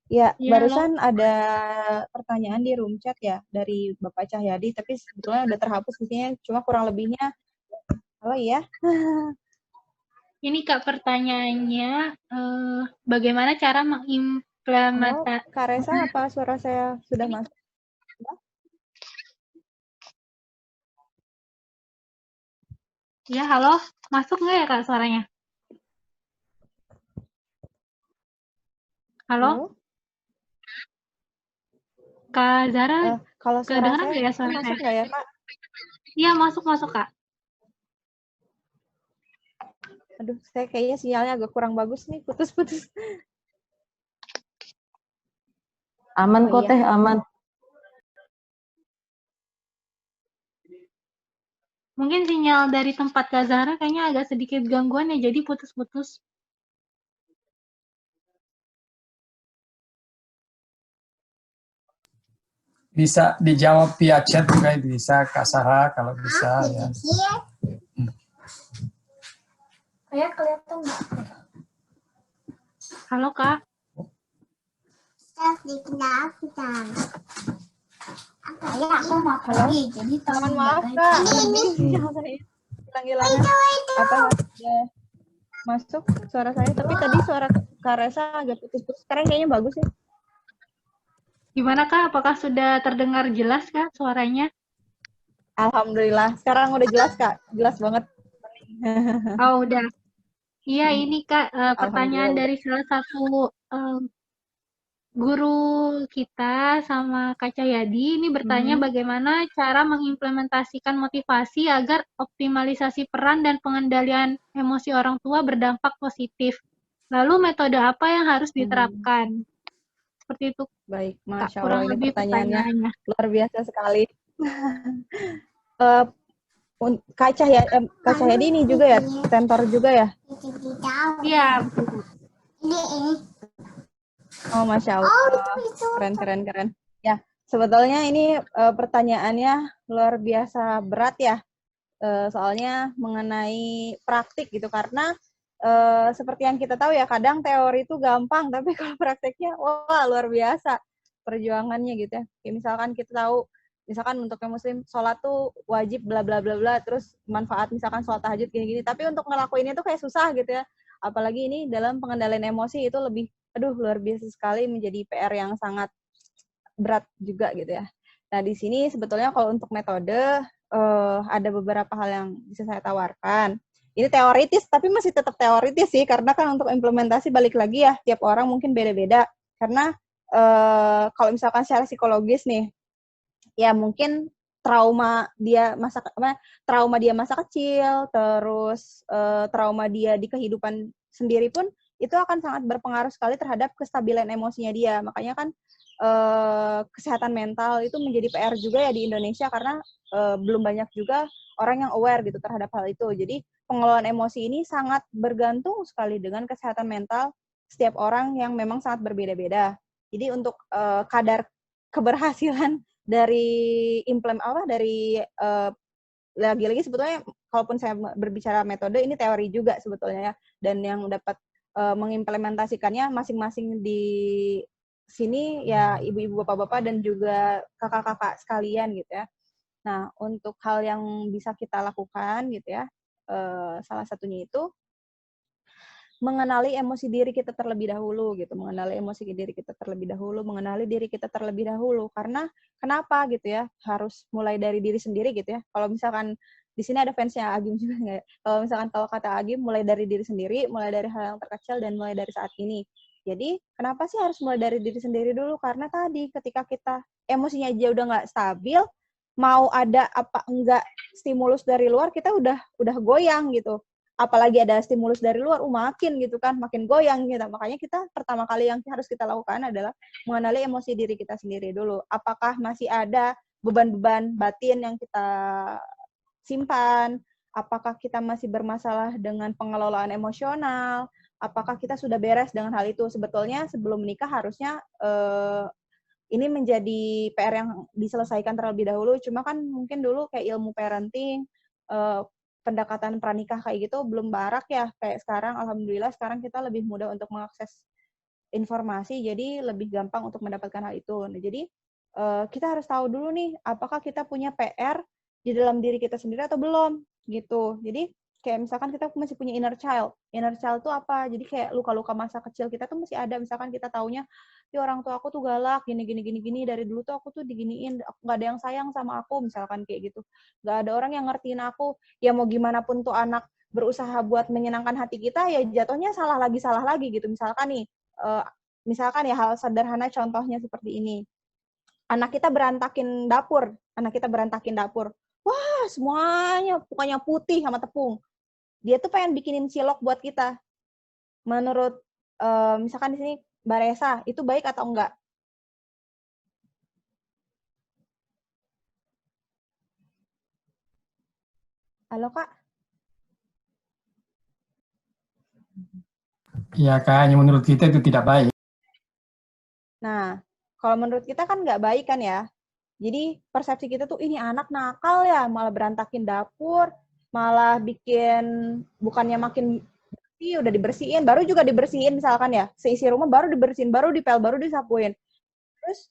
Ya, barusan ada pertanyaan di room chat ya dari Bapak Cahyadi, tapi sebetulnya udah terhapus isinya, cuma kurang lebihnya. Halo ya. Ini Kak pertanyaannya, bagaimana cara mengimplementasikan? Kak Resa, apa suara saya sudah masuk? Ya, halo, masuk nggak ya Kak suaranya? Halo? Kak Zara, kalau suara saya ya suara masuk nggak ya, Kak? Iya, masuk, Kak. Aduh, saya kayaknya sinyalnya agak kurang bagus nih, putus-putus. Aman kok Teh, aman. Mungkin sinyal dari tempat Kak Zara kayaknya agak sedikit gangguan ya, jadi putus-putus. Bisa dijawab via chat juga bisa, Kak Sarah kalau bisa ya. Kayak kelihatan nggak? Halo Kak. Ya, aku mau pergi, jadi mohon maaf Kak. Hilang-hilangan. Apa ya, masuk suara saya? Tapi tadi suara Kak Resa agak putus-putus. Sekarang kayaknya bagus ya. Gimana Kak? Apakah sudah terdengar jelas Kak suaranya? Alhamdulillah. Sekarang udah jelas Kak. Jelas banget. Oh, udah. Iya, ini Kak, pertanyaan Alhamdulillah udah. dari salah satu guru kita sama Kak Cahyadi ini bertanya bagaimana cara mengimplementasikan motivasi agar optimalisasi peran dan pengendalian emosi orang tua berdampak positif. Lalu metode apa yang harus diterapkan? Seperti itu. Baik, Kak, Masya Allah kurang ini lebih pertanyaannya pertanyaannya. luar biasa sekali. Kak Cahyadi ini juga ya, tentor juga ya? Iya, betul. Oh, Masya Allah. Keren. Ya, sebetulnya ini pertanyaannya luar biasa berat ya. Soalnya mengenai praktik gitu. Karena seperti yang kita tahu ya, kadang teori itu gampang, tapi kalau prakteknya, wah luar biasa perjuangannya gitu ya. Kayak misalkan kita tahu, misalkan untuk yang muslim, sholat tuh wajib bla bla bla bla, terus manfaat misalkan sholat tahajud gini-gini. Tapi untuk ngelakuinnya tuh kayak susah gitu ya. Apalagi ini dalam pengendalian emosi itu lebih, aduh luar biasa sekali, menjadi PR yang sangat berat juga gitu ya. Nah di sini sebetulnya kalau untuk metode ada beberapa hal yang bisa saya tawarkan. Ini teoritis tapi masih tetap teoritis sih, karena kan untuk implementasi balik lagi ya tiap orang mungkin beda-beda. Karena kalau misalkan secara psikologis nih, ya mungkin trauma dia masa kecil, terus trauma dia di kehidupan sendiri pun itu akan sangat berpengaruh sekali terhadap kestabilan emosinya dia. Makanya kan kesehatan mental itu menjadi PR juga ya di Indonesia, karena belum banyak juga orang yang aware gitu terhadap hal itu. Jadi pengelolaan emosi ini sangat bergantung sekali dengan kesehatan mental setiap orang yang memang sangat berbeda-beda. Jadi untuk kadar keberhasilan dari lagi-lagi sebetulnya kalaupun saya berbicara metode, ini teori juga sebetulnya ya, dan yang dapat mengimplementasikannya masing-masing di sini ya ibu-ibu, bapak-bapak, dan juga kakak-kakak sekalian gitu ya. Nah, untuk hal yang bisa kita lakukan gitu ya, salah satunya itu mengenali emosi diri kita terlebih dahulu gitu, mengenali diri kita terlebih dahulu. Karena kenapa gitu ya, harus mulai dari diri sendiri gitu ya. Kalau misalkan di sini ada fansnya Agim juga nggak ya? Kalau kata Agim, mulai dari diri sendiri, mulai dari hal yang terkecil, dan mulai dari saat ini. Jadi kenapa sih harus mulai dari diri sendiri dulu? Karena tadi ketika kita emosinya aja udah nggak stabil, mau ada apa enggak stimulus dari luar, kita udah goyang gitu. Apalagi ada stimulus dari luar, makin gitu kan, makin goyang gitu. Makanya kita pertama kali yang harus kita lakukan adalah mengenali emosi diri kita sendiri dulu. Apakah masih ada beban-beban batin yang kita simpan? Apakah kita masih bermasalah dengan pengelolaan emosional? Apakah kita sudah beres dengan hal itu? Sebetulnya sebelum menikah harusnya ini menjadi PR yang diselesaikan terlebih dahulu. Cuma kan mungkin dulu kayak ilmu parenting, pendekatan pranikah kayak gitu belum barak ya. Kayak sekarang, alhamdulillah sekarang kita lebih mudah untuk mengakses informasi, jadi lebih gampang untuk mendapatkan hal itu. Nah, jadi kita harus tahu dulu nih, apakah kita punya PR di dalam diri kita sendiri atau belum, gitu. Jadi kayak misalkan kita masih punya inner child. Inner child tuh apa? Jadi kayak luka-luka masa kecil kita tuh masih ada. Misalkan kita taunya, ya orang tua aku tuh galak, gini, dari dulu tuh aku tuh diginiin, nggak ada yang sayang sama aku, misalkan kayak gitu. Nggak ada orang yang ngertiin aku. Ya mau gimana pun tuh anak berusaha buat menyenangkan hati kita, ya jatuhnya salah lagi gitu. Misalkan nih, misalkan ya hal sederhana contohnya seperti ini. Anak kita berantakin dapur. Wah, semuanya pokoknya putih sama tepung. Dia tuh pengen bikinin cilok buat kita. Menurut misalkan di sini Mbak Resa, itu baik atau enggak? Halo, Kak? Iya, kayaknya menurut kita itu tidak baik. Nah, kalau menurut kita kan nggak baik kan ya. Jadi persepsi kita tuh, ini anak nakal ya, malah berantakin dapur, malah bikin, bukannya makin bersih, udah dibersihin, baru juga dibersihin misalkan ya, seisi rumah baru dibersihin, baru dipel, baru disapuin. Terus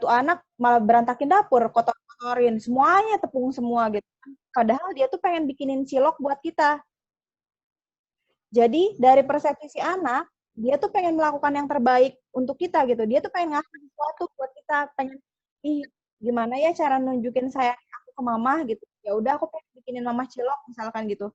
tuh anak malah berantakin dapur, kotor-kotorin, semuanya tepung semua gitu. Padahal dia tuh pengen bikinin cilok buat kita. Jadi dari persepsi si anak, dia tuh pengen melakukan yang terbaik untuk kita gitu. Dia tuh pengen ngasih sesuatu buat kita, pengen gimana ya cara nunjukin sayang aku ke mama gitu. Ya udah aku pengen bikinin mama cilok misalkan gitu.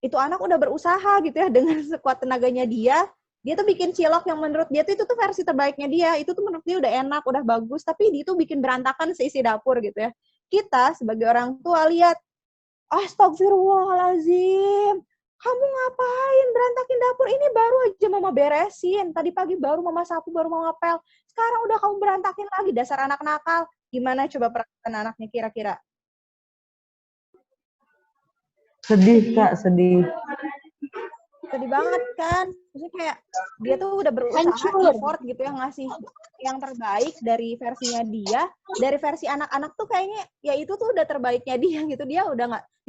Itu anak udah berusaha gitu ya dengan sekuat tenaganya dia tuh bikin cilok yang menurut dia tuh itu tuh versi terbaiknya dia. Itu tuh menurut dia udah enak, udah bagus, tapi dia tuh bikin berantakan seisi dapur gitu ya. Kita sebagai orang tua lihat, astagfirullahalazim, kamu ngapain berantakin dapur? Ini baru aja mama beresin. Tadi pagi baru mama sapu, baru mama ngepel. Sekarang udah kamu berantakin lagi, dasar anak nakal. Gimana coba perasaan anaknya kira-kira? Sedih, Kak, sedih. Sedih banget kan? Maksudnya kayak dia tuh udah berusaha effort gitu ya, ngasih yang terbaik dari versinya dia, dari versi anak-anak tuh kayaknya ya itu tuh udah terbaiknya dia gitu. Dia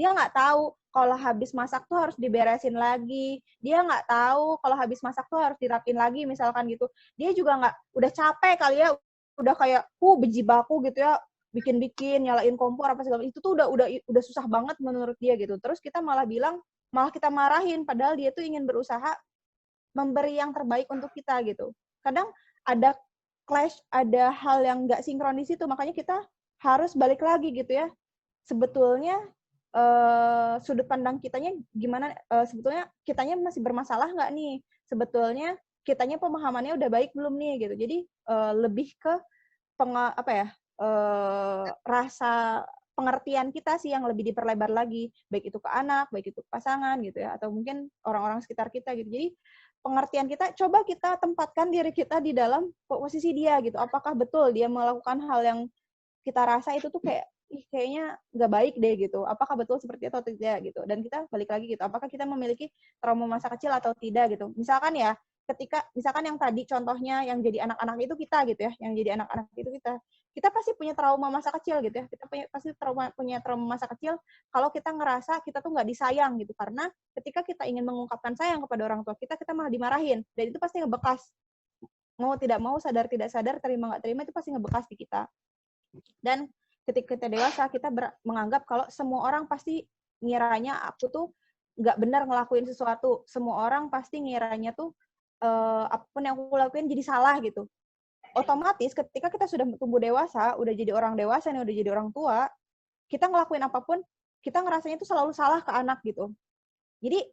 nggak tahu kalau habis masak tuh harus diberesin lagi. Dia nggak tahu kalau habis masak tuh harus dirapin lagi misalkan gitu. Dia juga udah capek kali ya, udah kayak bejibaku gitu ya, bikin-bikin, nyalain kompor apa segala itu tuh udah susah banget menurut dia gitu. Terus kita malah kita marahin padahal dia tuh ingin berusaha memberi yang terbaik untuk kita gitu. Kadang ada clash, ada hal yang nggak sinkron di situ, makanya kita harus balik lagi gitu ya. Sebetulnya sudut pandang kitanya gimana, sebetulnya kitanya masih bermasalah nggak nih? Sebetulnya kitanya pemahamannya udah baik belum nih gitu. Jadi lebih ke rasa pengertian kita sih yang lebih diperlebar lagi, baik itu ke anak, baik itu ke pasangan gitu ya, atau mungkin orang-orang sekitar kita gitu. Jadi pengertian kita, coba kita tempatkan diri kita di dalam posisi dia gitu. Apakah betul dia melakukan hal yang kita rasa itu tuh kayaknya nggak baik deh gitu. Apakah betul seperti itu atau tidak gitu. Dan kita balik lagi gitu, apakah kita memiliki trauma masa kecil atau tidak gitu. Misalkan ya, misalkan yang tadi contohnya yang jadi anak-anak itu kita gitu ya, yang jadi anak-anak itu kita pasti punya trauma masa kecil gitu ya. Kita pasti punya trauma masa kecil kalau kita ngerasa kita tuh nggak disayang gitu. Karena ketika kita ingin mengungkapkan sayang kepada orang tua kita malah dimarahin. Dan itu pasti ngebekas. Mau tidak mau, sadar tidak sadar, terima nggak terima, itu pasti ngebekas di kita. Dan ketika kita dewasa, kita menganggap kalau semua orang pasti ngiranya aku tuh nggak benar ngelakuin sesuatu. Semua orang pasti ngiranya tuh apapun yang aku lakuin jadi salah gitu. Otomatis ketika kita sudah tumbuh dewasa, udah jadi orang dewasa nih, udah jadi orang tua, kita ngelakuin apapun, kita ngerasanya itu selalu salah ke anak gitu. Jadi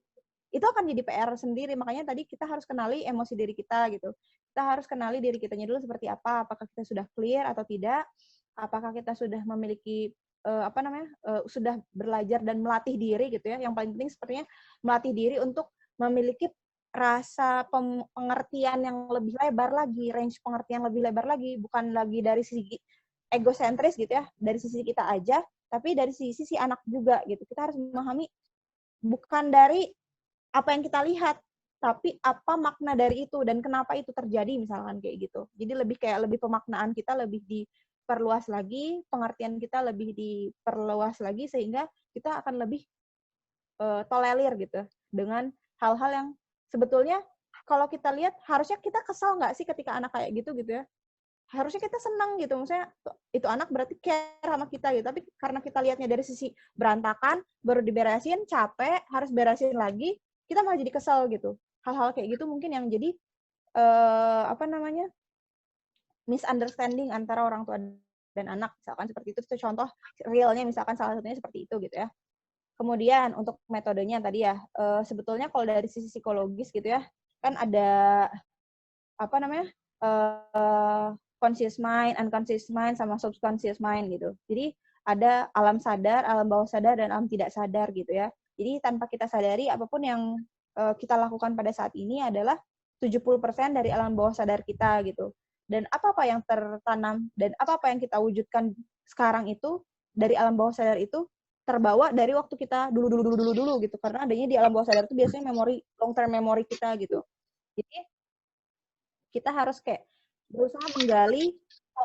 itu akan jadi PR sendiri, makanya tadi kita harus kenali emosi diri kita gitu. Kita harus kenali diri kitanya dulu seperti apa, apakah kita sudah clear atau tidak, apakah kita sudah memiliki sudah belajar dan melatih diri gitu ya. Yang paling penting sepertinya melatih diri untuk memiliki rasa pengertian yang lebih lebar lagi, range pengertian lebih lebar lagi, bukan lagi dari sisi egosentris gitu ya, dari sisi kita aja, tapi dari sisi si anak juga gitu. Kita harus memahami bukan dari apa yang kita lihat, tapi apa makna dari itu dan kenapa itu terjadi misalkan kayak gitu. Jadi lebih pemaknaan kita lebih diperluas lagi, pengertian kita lebih diperluas lagi sehingga kita akan lebih tolerir gitu dengan hal-hal yang sebetulnya kalau kita lihat harusnya kita kesal nggak sih ketika anak kayak gitu ya. Harusnya kita senang gitu, maksudnya itu anak berarti care sama kita gitu, tapi karena kita lihatnya dari sisi berantakan, baru diberesin, capek, harus beresin lagi, kita malah jadi kesel gitu. Hal-hal kayak gitu mungkin yang jadi misunderstanding antara orang tua dan anak, misalkan seperti itu contoh realnya, misalkan salah satunya seperti itu gitu ya. Kemudian untuk metodenya tadi ya, sebetulnya kalau dari sisi psikologis gitu ya, kan ada conscious mind, unconscious mind, sama subconscious mind gitu. Jadi ada alam sadar, alam bawah sadar, dan alam tidak sadar gitu ya. Jadi tanpa kita sadari, apapun yang kita lakukan pada saat ini adalah 70% dari alam bawah sadar kita gitu. Dan apa-apa yang tertanam, dan apa-apa yang kita wujudkan sekarang itu, dari alam bawah sadar itu, terbawa dari waktu kita dulu gitu. Karena adanya di alam bawah sadar itu biasanya long term memory kita gitu. Jadi kita harus kayak berusaha menggali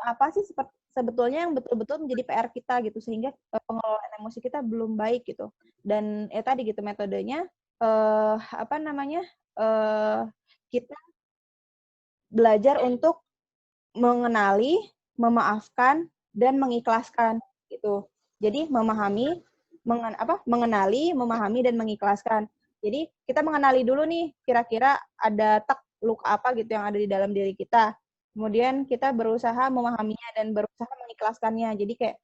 apa sih sebetulnya yang betul-betul menjadi PR kita gitu, sehingga pengelolaan emosi kita belum baik gitu. Dan tadi gitu metodenya kita belajar untuk mengenali, memaafkan, dan mengikhlaskan gitu. Jadi mengenali, memahami, dan mengikhlaskan. Jadi kita mengenali dulu nih, kira-kira ada luka apa gitu yang ada di dalam diri kita. Kemudian kita berusaha memahaminya dan berusaha mengikhlaskannya. Jadi kayak,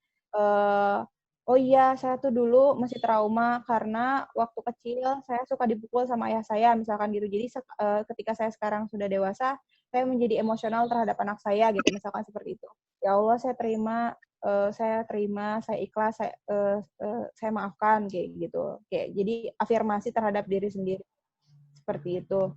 oh iya, saya tuh dulu masih trauma karena waktu kecil saya suka dipukul sama ayah saya, misalkan gitu. Jadi ketika saya sekarang sudah dewasa, saya menjadi emosional terhadap anak saya gitu, misalkan seperti itu. Ya Allah, saya terima, saya ikhlas, saya maafkan kayak gitu. Kayak jadi afirmasi terhadap diri sendiri seperti itu.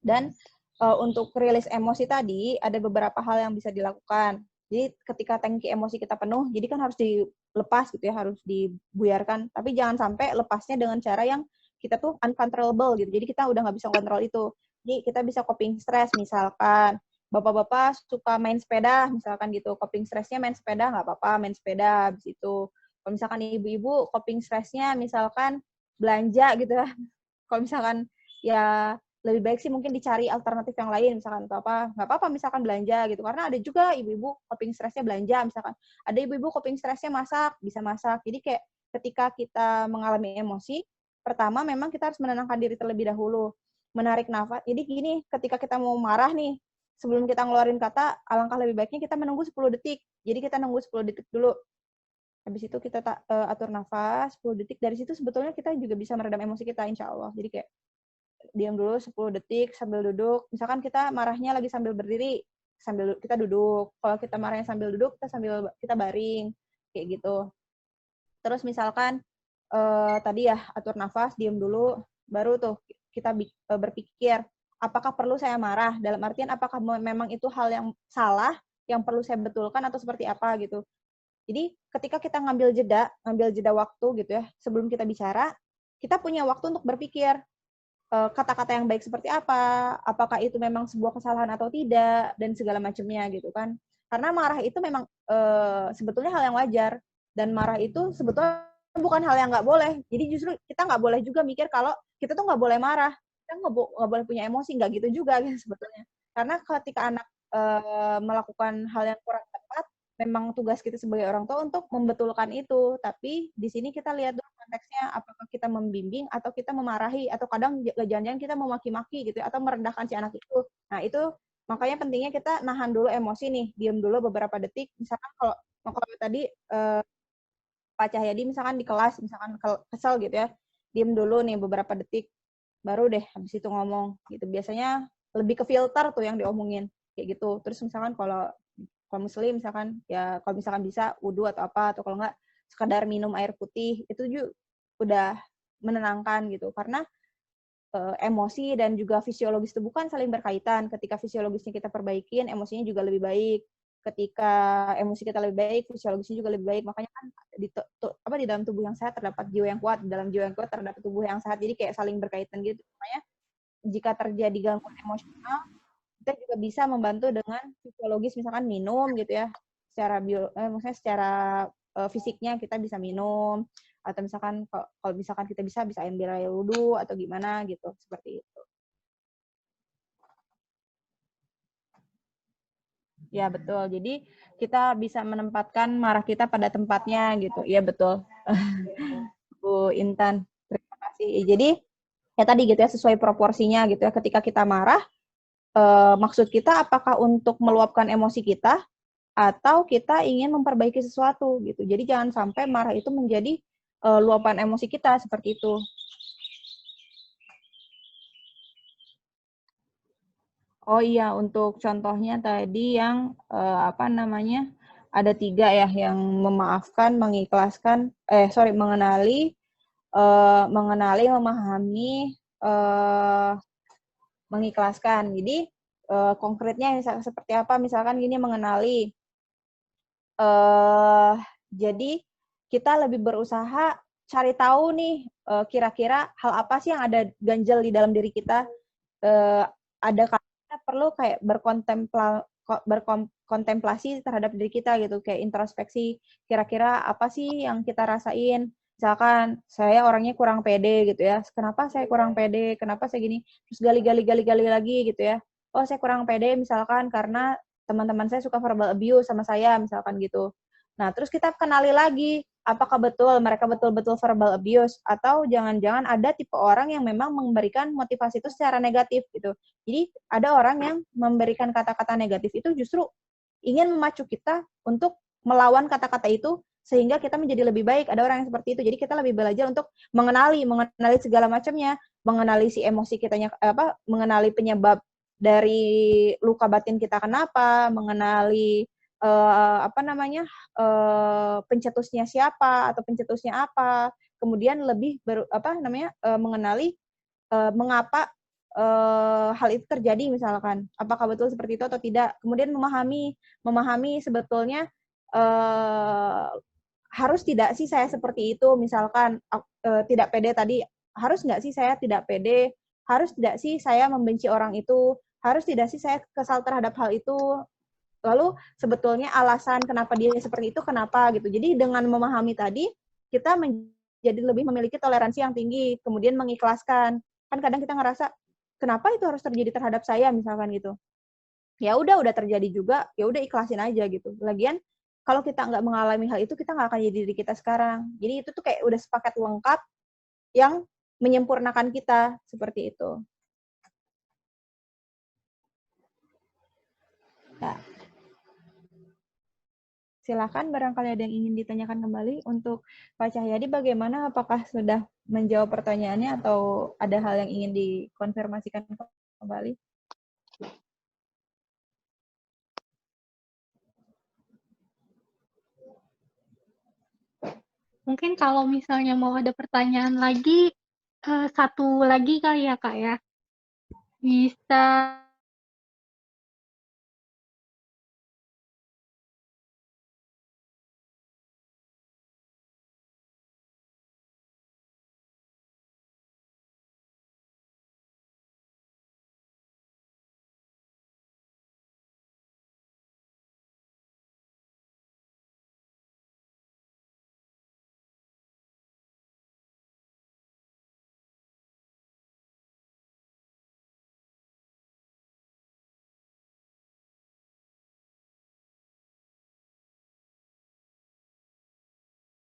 Dan untuk rilis emosi tadi ada beberapa hal yang bisa dilakukan. Jadi ketika tangki emosi kita penuh, jadi kan harus dilepas gitu ya, harus dibuyarkan. Tapi jangan sampai lepasnya dengan cara yang kita tuh uncontrollable gitu. Jadi kita udah nggak bisa kontrol itu. Jadi kita bisa coping stress, misalkan bapak-bapak suka main sepeda, misalkan gitu. Coping stressnya main sepeda, nggak apa-apa, main sepeda. Habis itu, kalau misalkan ibu-ibu coping stressnya misalkan belanja gitu ya. Kalau misalkan ya lebih baik sih mungkin dicari alternatif yang lain, misalkan atau apa, nggak apa-apa misalkan belanja gitu, karena ada juga ibu-ibu coping stressnya belanja, misalkan ada ibu-ibu coping stressnya masak, bisa masak. Jadi kayak ketika kita mengalami emosi, pertama memang kita harus menenangkan diri terlebih dahulu, menarik nafas. Jadi gini, ketika kita mau marah nih, sebelum kita ngeluarin kata, alangkah lebih baiknya kita menunggu 10 detik. Jadi kita nunggu 10 detik dulu. Habis itu kita atur nafas 10 detik. Dari situ sebetulnya kita juga bisa meredam emosi kita, insya Allah. Jadi kayak diam dulu 10 detik sambil duduk. Misalkan kita marahnya lagi sambil berdiri, sambil kita duduk. Kalau kita marahnya sambil duduk, kita baring kayak gitu. Terus misalkan tadi ya atur nafas, diam dulu, baru tuh kita berpikir apakah perlu saya marah? Dalam artian apakah memang itu hal yang salah yang perlu saya betulkan atau seperti apa gitu. Jadi ketika kita ngambil jeda waktu gitu ya, sebelum kita bicara, kita punya waktu untuk berpikir kata-kata yang baik seperti apa, apakah itu memang sebuah kesalahan atau tidak, dan segala macamnya gitu kan. Karena marah itu memang sebetulnya hal yang wajar, dan marah itu sebetulnya bukan hal yang nggak boleh. Jadi justru kita nggak boleh juga mikir kalau kita tuh nggak boleh marah, kita nggak boleh punya emosi, nggak gitu juga gitu sebetulnya. Karena ketika anak melakukan hal yang kurang tepat, memang tugas kita sebagai orang tua untuk membetulkan itu. Tapi di sini kita lihat dulu konteksnya, apakah kita membimbing atau kita memarahi, atau kadang jangan-jangan kita memaki-maki gitu, atau merendahkan si anak itu. Nah itu makanya pentingnya kita nahan dulu emosi nih, diam dulu beberapa detik. Misalkan kalau tadi Pak Cahyadi misalkan di kelas, misalkan kesel gitu ya, diam dulu nih beberapa detik, baru deh habis itu ngomong gitu. Biasanya lebih ke filter tuh yang diomongin kayak gitu. Terus misalkan kalau muslim misalkan ya, kalau misalkan bisa wudu atau apa, atau kalau enggak sekadar minum air putih, itu juga udah menenangkan gitu. Karena emosi dan juga fisiologis tubuh kan saling berkaitan. Ketika fisiologisnya kita perbaikin, emosinya juga lebih baik. Ketika emosi kita lebih baik, fisiologisnya juga lebih baik. Makanya kan di dalam tubuh yang sehat terdapat jiwa yang kuat, di dalam jiwa yang kuat terdapat tubuh yang sehat. Jadi kayak saling berkaitan gitu. Makanya jika terjadi gangguan emosional, kita juga bisa membantu dengan fisiologis, misalkan minum gitu ya, maksudnya secara fisiknya kita bisa minum, atau misalkan kalau misalkan kita bisa ambil air wudhu atau gimana gitu, seperti itu. Ya betul. Jadi kita bisa menempatkan marah kita pada tempatnya gitu. Iya betul. Bu Intan, terima kasih. Jadi ya tadi gitu ya, sesuai proporsinya gitu ya. Ketika kita marah, maksud kita apakah untuk meluapkan emosi kita atau kita ingin memperbaiki sesuatu gitu. Jadi jangan sampai marah itu menjadi luapan emosi kita seperti itu. Oh iya, untuk contohnya tadi yang ada 3 ya, yang memaafkan, mengikhlaskan, mengenali, memahami, mengikhlaskan. Jadi konkretnya misalkan seperti apa? Misalkan gini, mengenali. Jadi kita lebih berusaha cari tahu nih kira-kira hal apa sih yang ada ganjel di dalam diri kita. Ada kita perlu kayak berkontemplasi terhadap diri kita gitu, kayak introspeksi. Kira-kira apa sih yang kita rasain? Misalkan saya orangnya kurang pede gitu ya. Kenapa saya kurang pede? Kenapa saya gini? Terus gali lagi gitu ya. Oh, saya kurang pede misalkan karena teman-teman saya suka verbal abuse sama saya misalkan gitu. Nah, terus kita kenali lagi apakah betul mereka betul-betul verbal abuse, atau jangan-jangan ada tipe orang yang memang memberikan motivasi itu secara negatif gitu. Jadi ada orang yang memberikan kata-kata negatif itu justru ingin memacu kita untuk melawan kata-kata itu sehingga kita menjadi lebih baik. Ada orang yang seperti itu. Jadi kita lebih belajar untuk mengenali segala macamnya, mengenali si emosi kitanya mengenali penyebab dari luka batin kita kenapa, mengenali pencetusnya siapa atau pencetusnya apa. Kemudian lebih mengenali mengapa hal itu terjadi misalkan, apakah betul seperti itu atau tidak. Kemudian memahami sebetulnya harus tidak sih saya seperti itu, misalkan tidak pede tadi, harus nggak sih saya tidak pede, harus tidak sih saya membenci orang itu, harus tidak sih saya kesal terhadap hal itu, lalu sebetulnya alasan kenapa dia seperti itu kenapa gitu. Jadi dengan memahami tadi, kita menjadi lebih memiliki toleransi yang tinggi, kemudian mengikhlaskan. Kan kadang kita ngerasa, kenapa itu harus terjadi terhadap saya misalkan gitu. Ya udah terjadi juga, ya udah ikhlasin aja gitu. Lagian kalau kita nggak mengalami hal itu, kita nggak akan jadi diri kita sekarang. Jadi itu tuh kayak udah sepaket lengkap yang menyempurnakan kita, seperti itu. Ya. Silakan barangkali ada yang ingin ditanyakan kembali untuk Pak Cahyadi, bagaimana, apakah sudah menjawab pertanyaannya atau ada hal yang ingin dikonfirmasikan kembali? Mungkin kalau misalnya mau ada pertanyaan lagi, satu lagi kali ya Kak ya. Bisa